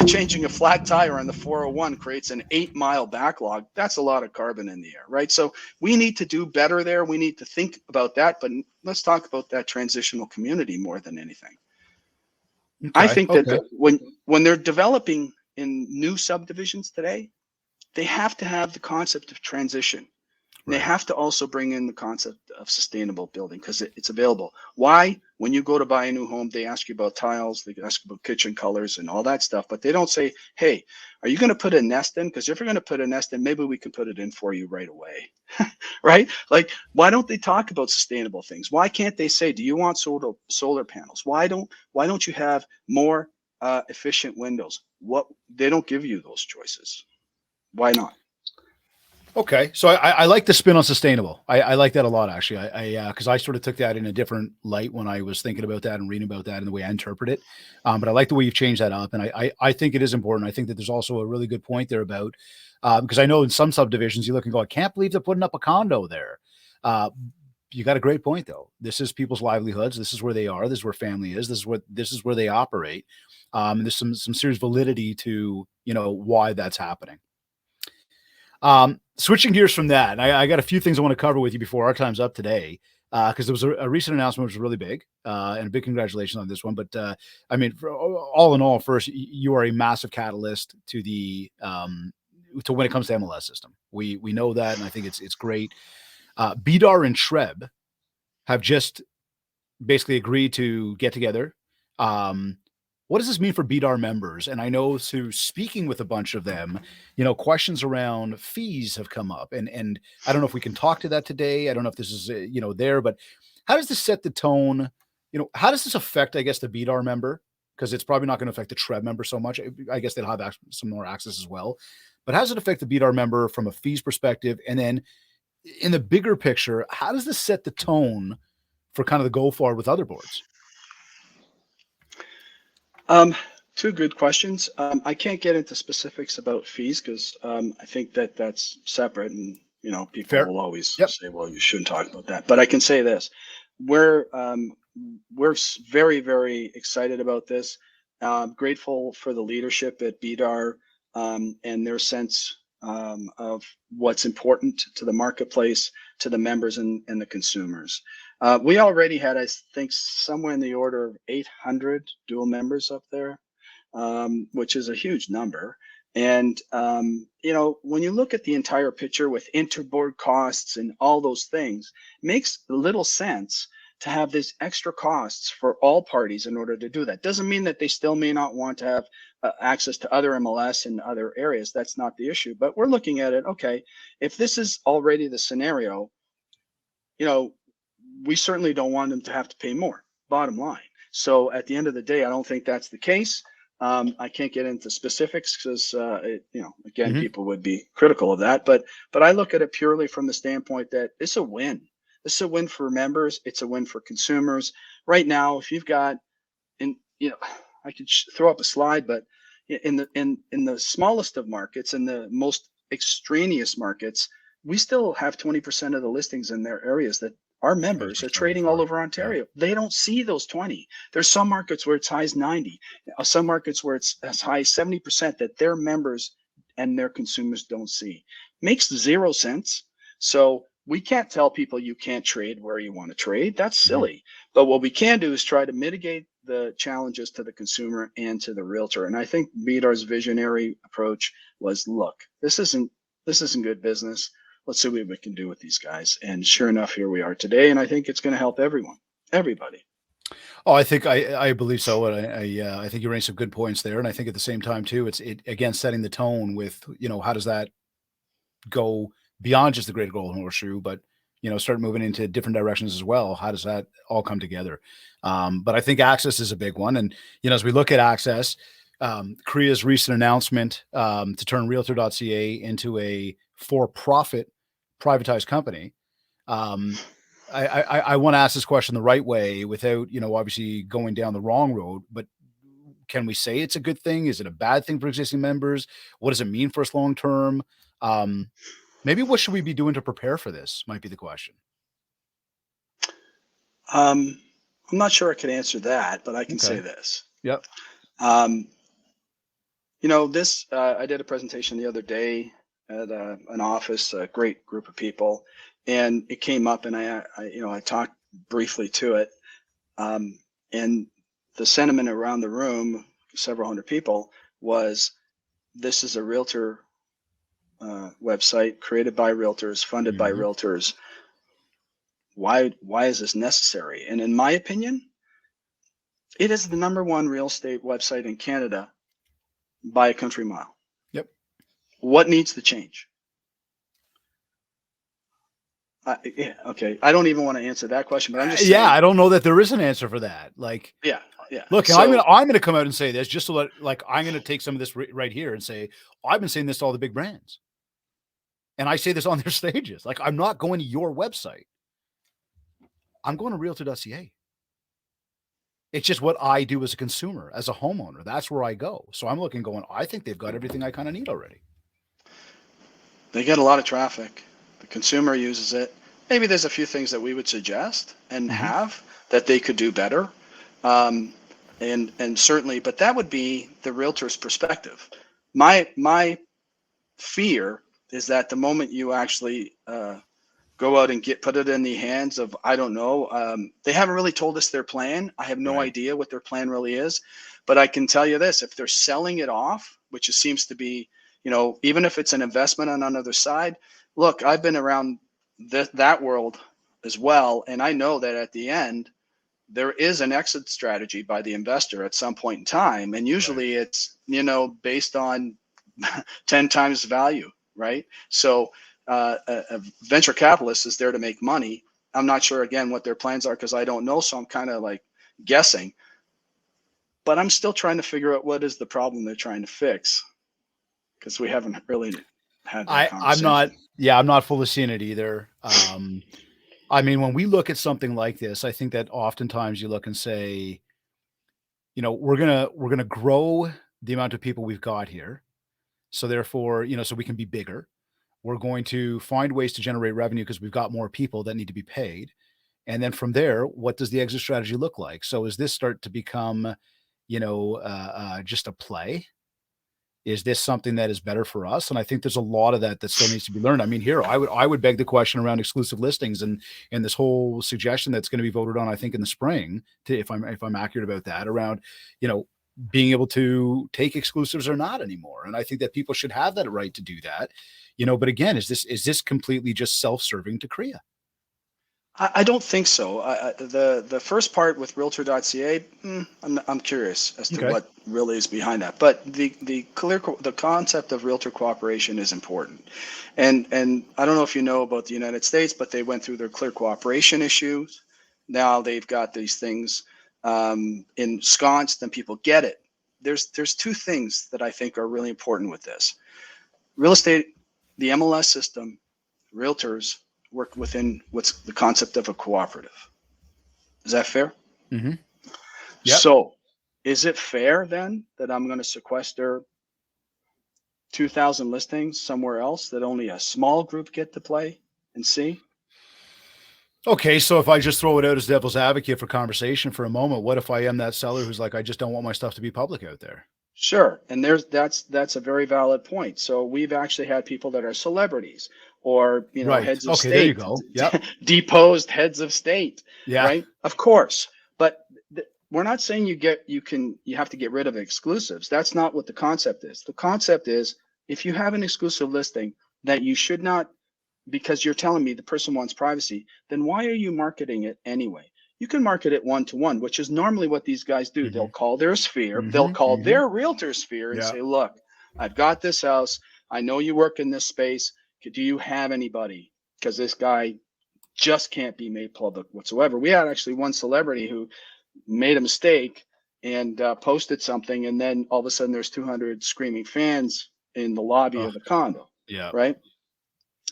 changing a flat tire on the 401 creates an 8-mile backlog. That's a lot of carbon in the air, right? So we need to do better there. We need to think about that. But let's talk about that transitional community more than anything. I Okay. think that Okay. when they're developing in new subdivisions today, they have to have the concept of transition. And they Right. have to also bring in the concept of sustainable building, because it's available. Why? When you go to buy a new home, they ask you about tiles, they ask about kitchen colors and all that stuff, but they don't say, hey, are you going to put a nest in? Because if you're going to put a nest in, maybe we can put it in for you right away. Right? Like, why don't they talk about sustainable things? Why can't they say, do you want solar panels? Why don't you have more efficient windows? What, they don't give you those choices. Why not? Okay, so I like the spin on sustainable. I like that a lot, actually. Because I sort of took that in a different light when I was thinking about that and reading about that and the way I interpret it. But I like the way you've changed that up, and I think it is important. I think that there's also a really good point there about because I know in some subdivisions you look and go, I can't believe they're putting up a condo there. Uh, you got a great point though. This is people's livelihoods. This is where they are. This is where family is. This is where they operate. And there's some serious validity to why that's happening. Switching gears from that, and I got a few things I want to cover with you before our time's up today, because there was a recent announcement which was really big, and a big congratulations on this one. But I mean, all in all, first, you are a massive catalyst to the to when it comes to MLS system. We know that, and I think it's great. BDAR and TRREB have just basically agreed to get together. Um, what does this mean for BDAR members? And I know through speaking with a bunch of them, questions around fees have come up, and I don't know if we can talk to that today. I don't know if this is there, but how does this set the tone? How does this affect, I guess, the BDAR member? Because it's probably not going to affect the TREB member so much. I guess they'll have some more access as well. But how does it affect the BDAR member from a fees perspective? And then in the bigger picture, how does this set the tone for kind of the go forward with other boards? Um, Two good questions. I can't get into specifics about fees because I think that that's separate, and people Fair. will always Yep. say, "Well, you shouldn't talk about that." But I can say this: we're um, very, very excited about this. Grateful for the leadership at BDAR and their sense of what's important to the marketplace, to the members and the consumers. We already had, I think, somewhere in the order of 800 dual members up there, which is a huge number. And when you look at the entire picture with interboard costs and all those things, it makes little sense to have these extra costs for all parties in order to do that. Doesn't mean that they still may not want to have access to other MLS and other areas. That's not the issue. But we're looking at it. Okay, if this is already the scenario, you know, we certainly don't want them to have to pay more, bottom line. So at the end of the day, I don't think that's the case. I can't get into specifics because, again, Hmm. people would be critical of that. But I look at it purely from the standpoint that it's a win. This is a win for members. It's a win for consumers. Right now, if you've got, in I could throw up a slide, but in the smallest of markets, in the most extraneous markets, we still have 20% of the listings in their areas that our members are trading all over Yeah. Ontario. They don't see those 20. There's some markets where it's high as 90, some markets where it's as high as 70% that their members and their consumers don't see. Makes zero sense. So we can't tell people you can't trade where you want to trade. That's Hmm. silly. But what we can do is try to mitigate the challenges to the consumer and to the realtor. And I think Vidar's visionary approach was, look, this isn't good business. Let's see what we can do with these guys. And sure enough, here we are today. And I think it's going to help everyone, everybody. Oh, I think I believe so, and I think you raised some good points there, and I think at the same time too, it again setting the tone with how does that go beyond just the Great Golden Horseshoe, but start moving into different directions as well. How does that all come together? But I think access is a big one, and as we look at access, Korea's recent announcement to turn Realtor.ca into a for-profit privatized company. Um, I want to ask this question the right way without, obviously going down the wrong road, but can we say it's a good thing? Is it a bad thing for existing members? What does it mean for us long term? Um, Maybe what should we be doing to prepare for this might be the question. I'm not sure I can answer that, but I can say Okay. this. Yep. Um, I did a presentation the other day at an office, a great group of people, and it came up, and I talked briefly to it, um, and the sentiment around the room, several hundred people, was this is a realtor website created by realtors, funded by Hmm. realtors. Why is this necessary? And in my opinion, it is the number one real estate website in Canada by a country mile. Yep. What needs to change? Yeah, okay. I don't even want to answer that question, but I'm just Yeah, saying. I don't know that there is an answer for that. Like, Yeah, yeah. look, and So I'm gonna come out and say this just so that, like, I'm gonna take some of this right here and say I've been saying this to all the big brands, and I say this on their stages. Like, I'm not going to your website. I'm going to Realtor.ca. It's just what I do as a consumer, as a homeowner. That's where I go. So I'm looking, going, I think they've got everything I kind of need already. they get a lot of traffic. The consumer uses it. Maybe there's a few things that we would suggest and Hmm. have that they could do better. Um, and certainly, but that would be the realtor's perspective. My fear is that the moment you actually go out and put it in the hands of, I don't know, they haven't really told us their plan. I have no Right. idea what their plan really is, but I can tell you this: if they're selling it off, which it seems to be, even if it's an investment on another side. Look, I've been around that world as well, and I know that at the end there is an exit strategy by the investor at some point in time, and Right. usually it's based on 10 times value, right? So a venture capitalist is there to make money. I'm not sure again what their plans are because I don't know, so I'm kind of like guessing, but I'm still trying to figure out what is the problem they're trying to fix because we haven't really had that I'm not, conversation. yeah, I'm not full of seeing it either. I mean, when we look at something like this, I think that oftentimes you look and say, we're gonna grow the amount of people we've got here. So therefore, so we can be bigger. We're going to find ways to generate revenue because we've got more people that need to be paid. And then from there, what does the exit strategy look like? So is this start to become, just a play? Is this something that is better for us? And I think there's a lot of that still needs to be learned. I mean, here I would beg the question around exclusive listings and this whole suggestion that's going to be voted on, I think, in the spring, to if I'm accurate about that, around, you know, being able to take exclusives or not anymore. And I think that people should have that right to do that. But again, is this completely just self-serving to Korea? I don't think so. The first part with Realtor.ca, I'm curious as to Okay. what really is behind that. But the concept of realtor cooperation is important, and I don't know if you know about the United States, but they went through their clear cooperation issues. Now they've got these things. ensconced and people get it. There's two things that I think are really important with this. Real estate, the MLS system, realtors work within what's the concept of a cooperative. Is that fair? Mm-hmm. Yep. So is it fair then that I'm going to sequester 2,000 listings somewhere else that only a small group get to play and see? Okay, so if I just throw it out as devil's advocate for conversation for a moment, what if I am that seller who's like, I just don't want my stuff to be public out there? Sure, and that's a very valid point. So we've actually had people that are celebrities, or Right. heads of Okay, there you state, go. Yep. deposed heads of state, Yeah. right? Of course, but we're not saying you have to get rid of exclusives. That's not what the concept is. The concept is, if you have an exclusive listing that you should not, because you're telling me the person wants privacy, then why are you marketing it anyway? You can market it one-to-one, which is normally what these guys do. Mm-hmm. They'll call their sphere, they'll Mm-hmm. call Mm-hmm. their realtor sphere and Yeah. say, look, I've got this house. I know you work in this space. Do you have anybody? Because this guy just can't be made public whatsoever. We had actually one celebrity who made a mistake and posted something, and then all of a sudden there's 200 screaming fans in the lobby of the condo, Yeah. right?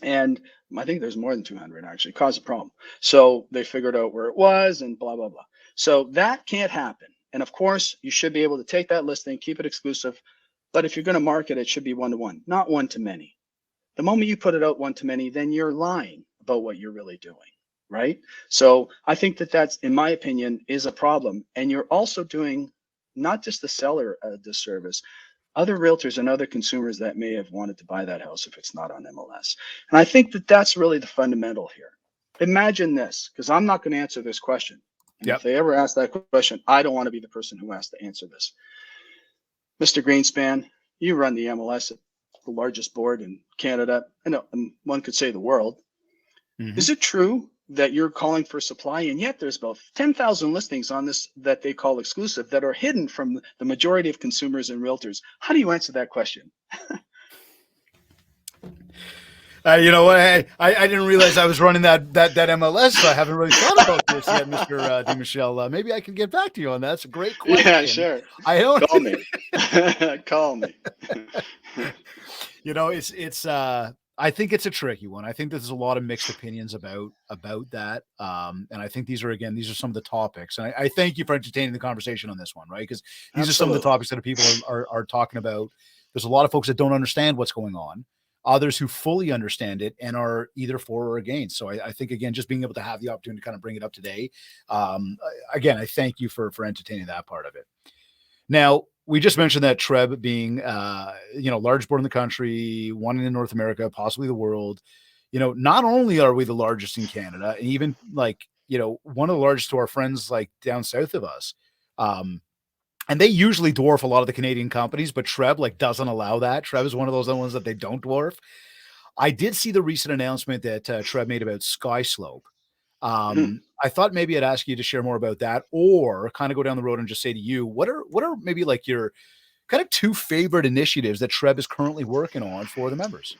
And I think there's more than 200 actually, caused a problem. So they figured out where it was and blah, blah, blah. So that can't happen. And of course, you should be able to take that listing, keep it exclusive. But if you're going to market it, should be one-to-one, not one-to-many. The moment you put it out one-to-many, then you're lying about what you're really doing, right? So I think that's, in my opinion, is a problem. And you're also doing not just the seller a disservice, other realtors and other consumers that may have wanted to buy that house if it's not on MLS. And I think that's really the fundamental here. Imagine this, because I'm not going to answer this question. And Yep. if they ever ask that question, I don't want to be the person who has to answer this. Mr. Greenspan, you run the MLS, the largest board in Canada, and one could say the world. Mm-hmm. Is it true that you're calling for supply, and yet there's about 10,000 listings on this that they call exclusive that are hidden from the majority of consumers and realtors? How do you answer that question? You know what? I didn't realize I was running that MLS, so I haven't really thought about this yet, Mr. DiMichelle. Maybe I can get back to you on that. That's a great question. Yeah, sure. I don't call me. Call me. It's I think it's a tricky one. I think there's a lot of mixed opinions about that. And I think these are some of the topics. And I thank you for entertaining the conversation on this one, right? Because these are some of the topics that people are talking about. There's a lot of folks that don't understand what's going on. Others who fully understand it and are either for or against. So I think, again, just being able to have the opportunity to kind of bring it up today. Again, I thank you for entertaining that part of it. Now, we just mentioned that TRREB being, largest board in the country, one in North America, possibly the world. Not only are we the largest in Canada, and even one of the largest to our friends like down south of us. And they usually dwarf a lot of the Canadian companies, but TRREB doesn't allow that. TRREB is one of those ones that they don't dwarf. I did see the recent announcement that TRREB made about SkySlope. I thought maybe I'd ask you to share more about that, or kind of go down the road and just say to you, what are maybe your kind of two favorite initiatives that TRREB is currently working on for the members?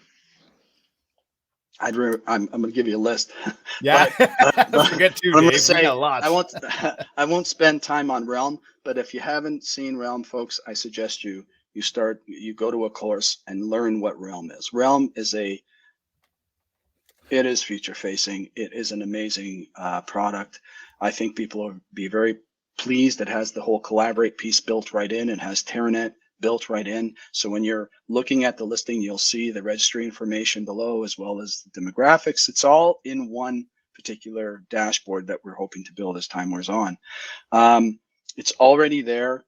I'm going to give you a list. Yeah, but forget two, I'm Dave. say, We got lots. I won't spend time on Realm, but if you haven't seen Realm, folks, I suggest you go to a course and learn what Realm is. Realm is it is future facing. It is an amazing product. I think people will be very pleased. It has the whole collaborate piece built right in, and has Terranet built right in. So when you're looking at the listing, you'll see the registry information below, as well as the demographics. It's all in one particular dashboard that we're hoping to build as time wears on. It's already there,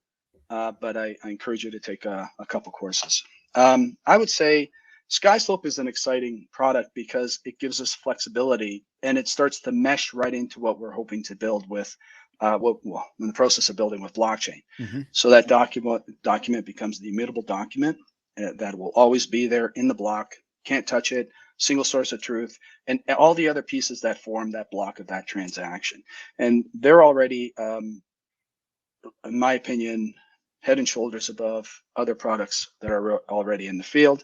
but I encourage you to take a couple courses. I would say SkySlope is an exciting product because it gives us flexibility, and it starts to mesh right into what we're hoping to build with in the process of building with blockchain. Mm-hmm. So that document becomes the immutable document that will always be there in the block, can't touch it, single source of truth, and all the other pieces that form that block of that transaction. And they're already, in my opinion, head and shoulders above other products that are already in the field.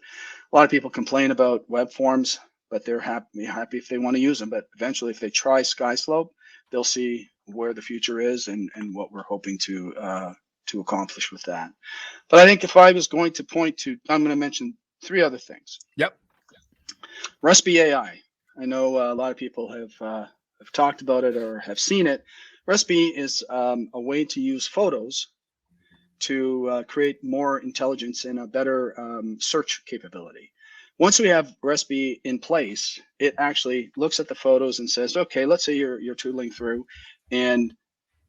A lot of people complain about web forms, but they're happy if they want to use them. But eventually, if they try SkySlope, they'll see where the future is and what we're hoping to accomplish with that. But I think if I was going to point to, I'm going to mention three other things. Yep. Recipe AI. I know a lot of people have talked about it or have seen it. Recipe is a way to use photos to create more intelligence and a better search capability. Once we have Recipe in place, it actually looks at the photos and says, okay, let's say you're tootling through and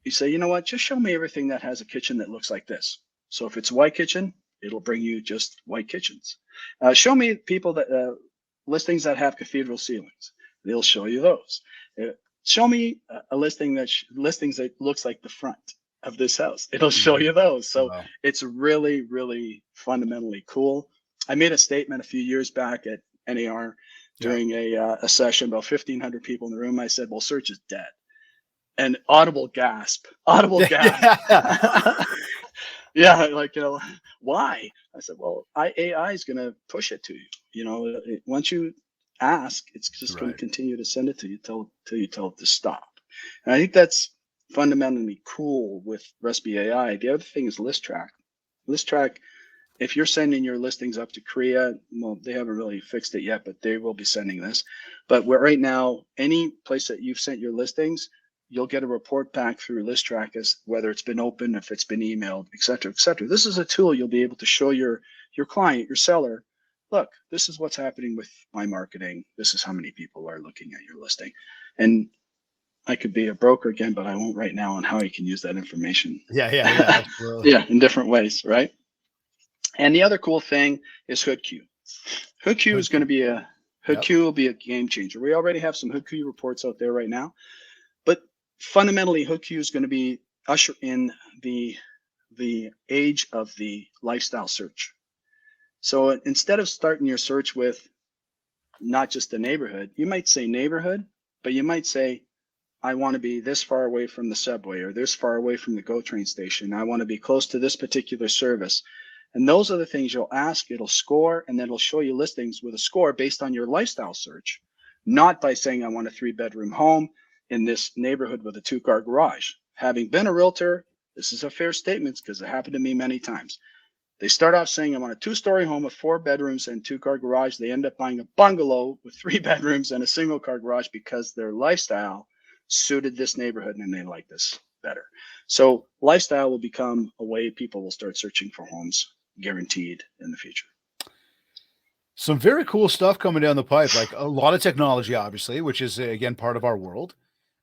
you say, you know what, just show me everything that has a kitchen that looks like this. So if it's a white kitchen, it'll bring you just white kitchens. Show me people that listings that have cathedral ceilings. They'll show you those. Show me a listing listings that looks like the front of this house. It'll show you those. So Wow. it's really, really fundamentally cool. I made a statement a few years back at NAR during a session, about 1,500 people in the room. I said, well, search is dead. And audible gasp. Yeah, like, why? I said, well, AI is going to push it to you. Once you ask, it's just going to continue to send it to you till you tell it to stop. And I think that's fundamentally cool with Recipe AI. The other thing is list track. List track, if you're sending your listings up to Korea, well, they haven't really fixed it yet, but they will be sending this. But right now, any place that you've sent your listings, you'll get a report back through list track as whether it's been opened, if it's been emailed, et cetera, et cetera. This is a tool you'll be able to show your client, your seller, look, this is what's happening with my marketing. This is how many people are looking at your listing. And I could be a broker again, but I won't right now on how you can use that information. Yeah, absolutely. Yeah, in different ways, right? And the other cool thing is HoodQ. HoodQ is going to be HoodQ will be a game changer. We already have some HoodQ reports out there right now, but fundamentally, HoodQ is going to be usher in the age of the lifestyle search. So instead of starting your search with not just the neighborhood, you might say neighborhood, but you might say, I want to be this far away from the subway or this far away from the GO train station. I want to be close to this particular service. And those are the things you'll ask, it'll score, and then it'll show you listings with a score based on your lifestyle search, not by saying I want a 3-bedroom home in this neighborhood with a 2-car garage. Having been a realtor, this is a fair statement because it happened to me many times. They start off saying I want a 2-story home with 4 bedrooms and 2-car garage. They end up buying a bungalow with 3 bedrooms and a single-car garage because their lifestyle suited this neighborhood and they like this better. So lifestyle will become a way people will start searching for homes, guaranteed, in the future. Some very cool stuff coming down the pipe, like a lot of technology, obviously, which is again part of our world.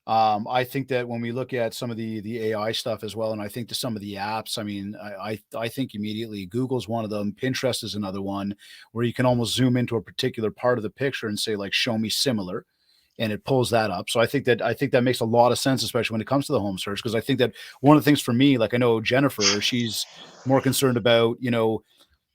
I think that when we look at some of the AI stuff as well, and I think to some of the apps, I mean, I think immediately Google's one of them, Pinterest is another one, where you can almost zoom into a particular part of the picture and say like, show me similar, and it pulls that up. So I think that makes a lot of sense, especially when it comes to the home search, because I think that one of the things for me, like I know Jennifer, she's more concerned about,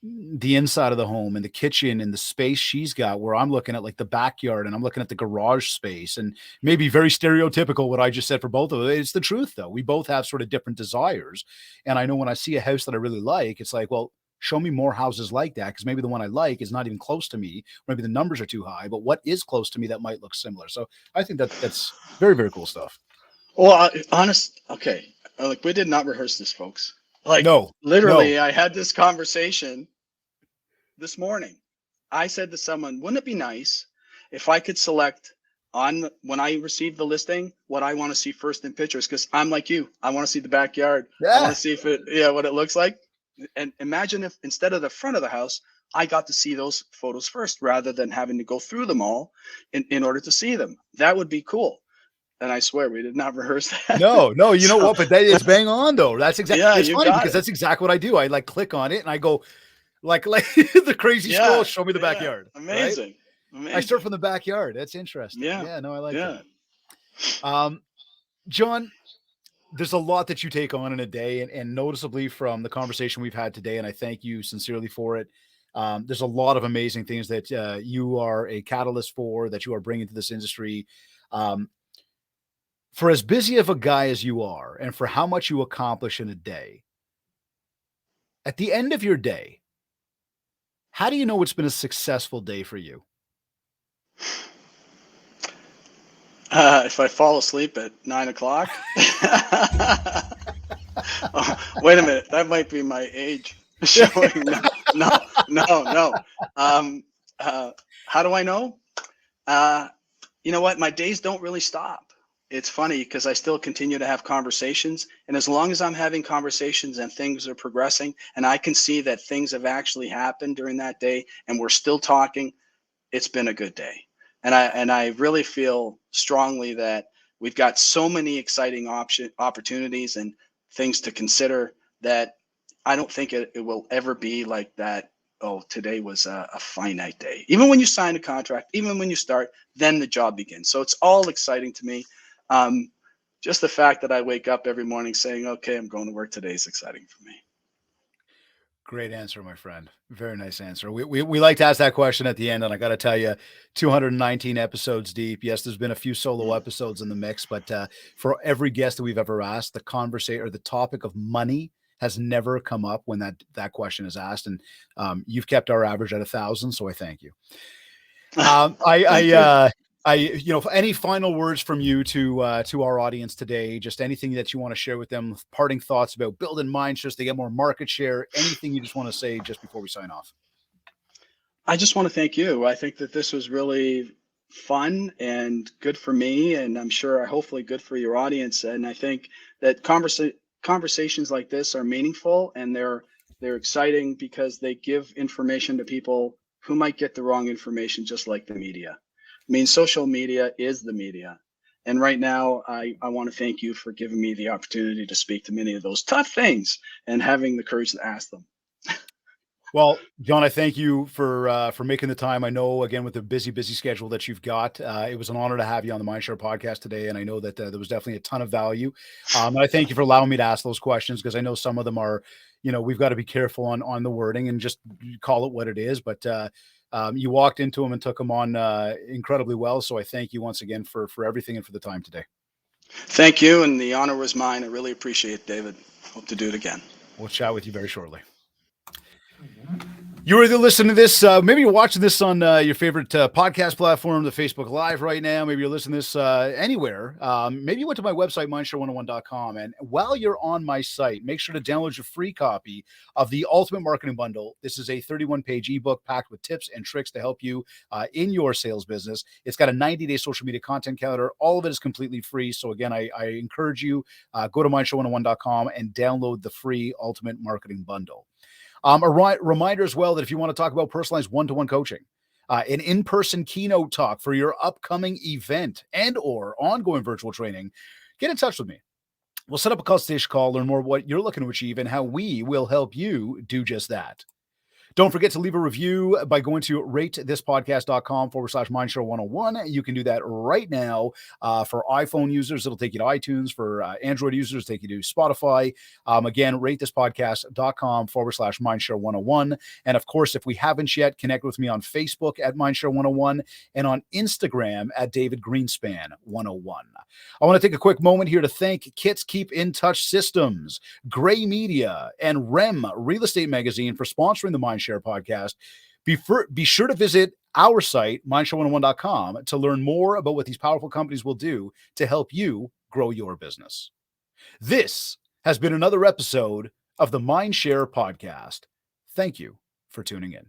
the inside of the home and the kitchen and the space she's got, where I'm looking at like the backyard and I'm looking at the garage space, and maybe very stereotypical what I just said for both of them. It's the truth though. We both have sort of different desires. And I know when I see a house that I really like, it's like, well, show me more houses like that. Cause maybe the one I like is not even close to me. Maybe the numbers are too high, but what is close to me that might look similar. So I think that's very, very cool stuff. Well, okay. Like we did not rehearse this, folks. Like literally, I had this conversation this morning. I said to someone, wouldn't it be nice if I could select on when I receive the listing what I want to see first in pictures? Because I'm like you, I want to see the backyard. I want to see what it looks like. And imagine if instead of the front of the house, I got to see those photos first rather than having to go through them all in order to see them. That would be cool. And I swear we did not rehearse that. No, you know what? But it's bang on though. That's exactly. Yeah, it's funny because that's exactly what I do. I like click on it and I go like the crazy scroll. Show me the backyard. Amazing. Right? Amazing. I start from the backyard. That's interesting. Yeah. No, I like that. John, there's a lot that you take on in a day, and noticeably from the conversation we've had today, and I thank you sincerely for it. There's a lot of amazing things that you are a catalyst for, that you are bringing to this industry. For as busy of a guy as you are, and for how much you accomplish in a day, at the end of your day, how do you know it's been a successful day for you? If I fall asleep at 9 o'clock. Oh, wait a minute, that might be my age showing. No, no, no, no. Um, uh, how do I know? Uh, you know what? My days don't really stop. It's funny because I still continue to have conversations. And as long as I'm having conversations and things are progressing, and I can see that things have actually happened during that day and we're still talking, it's been a good day. And I really feel strongly that we've got so many exciting opportunities and things to consider that I don't think it will ever be like that. Oh, today was a finite day. Even when you sign a contract, even when you start, then the job begins. So it's all exciting to me. Um, just the fact that I wake up every morning saying, okay, I'm going to work today is exciting for me. Great answer, my friend. Very nice answer. We like to ask that question at the end, and I got to tell you, 219 episodes deep. Yes, there's been a few solo episodes in the mix, but for every guest that we've ever asked, the conversation or the topic of money has never come up when that question is asked, and you've kept our average at 1,000, so I thank you. Thank you. Any final words from you to our audience today? Just anything that you want to share with them, parting thoughts about building Mindshare to get more market share, anything you just want to say just before we sign off. I just want to thank you. I think that this was really fun and good for me, and I'm sure hopefully good for your audience. And I think that conversations like this are meaningful and they're exciting because they give information to people who might get the wrong information, just like the media. I mean, social media is the media. And right now, I want to thank you for giving me the opportunity to speak to many of those tough things and having the courage to ask them. Well, John, I thank you for making the time. I know, again, with the busy schedule that you've got, it was an honor to have you on the Mindshare podcast today, and I know that there was definitely a ton of value. And I thank you for allowing me to ask those questions because I know some of them are, we've got to be careful on the wording and just call it what it is. But you walked into them and took them on incredibly well. So I thank you once again for everything and for the time today. Thank you, and the honor was mine. I really appreciate it, David. Hope to do it again. We'll chat with you very shortly. You're either listening to this, maybe you're watching this on your favorite podcast platform, the Facebook Live right now. Maybe you're listening to this anywhere. Maybe you went to my website, mindshare101.com. And while you're on my site, make sure to download your free copy of the Ultimate Marketing Bundle. This is a 31-page ebook packed with tips and tricks to help you in your sales business. It's got a 90-day social media content calendar. All of it is completely free. So again, I encourage you, go to mindshare101.com and download the free Ultimate Marketing Bundle. A reminder as well that if you want to talk about personalized one-to-one coaching, an in-person keynote talk for your upcoming event and or ongoing virtual training, get in touch with me. We'll set up a consultation call, learn more what you're looking to achieve and how we will help you do just that. Don't forget to leave a review by going to ratethispodcast.com/Mindshare101. You can do that right now. For iPhone users, it'll take you to iTunes. For Android users, take you to Spotify. Again, ratethispodcast.com/Mindshare101. And of course, if we haven't yet, connect with me on Facebook at Mindshare101 and on Instagram at David Greenspan101. I want to take a quick moment here to thank Kits Keep in Touch Systems, Gray Media, and REM Real Estate Magazine for sponsoring the Mindshare podcast. Be sure to visit our site, mindshare101.com, to learn more about what these powerful companies will do to help you grow your business. This has been another episode of the Mindshare podcast. Thank you for tuning in.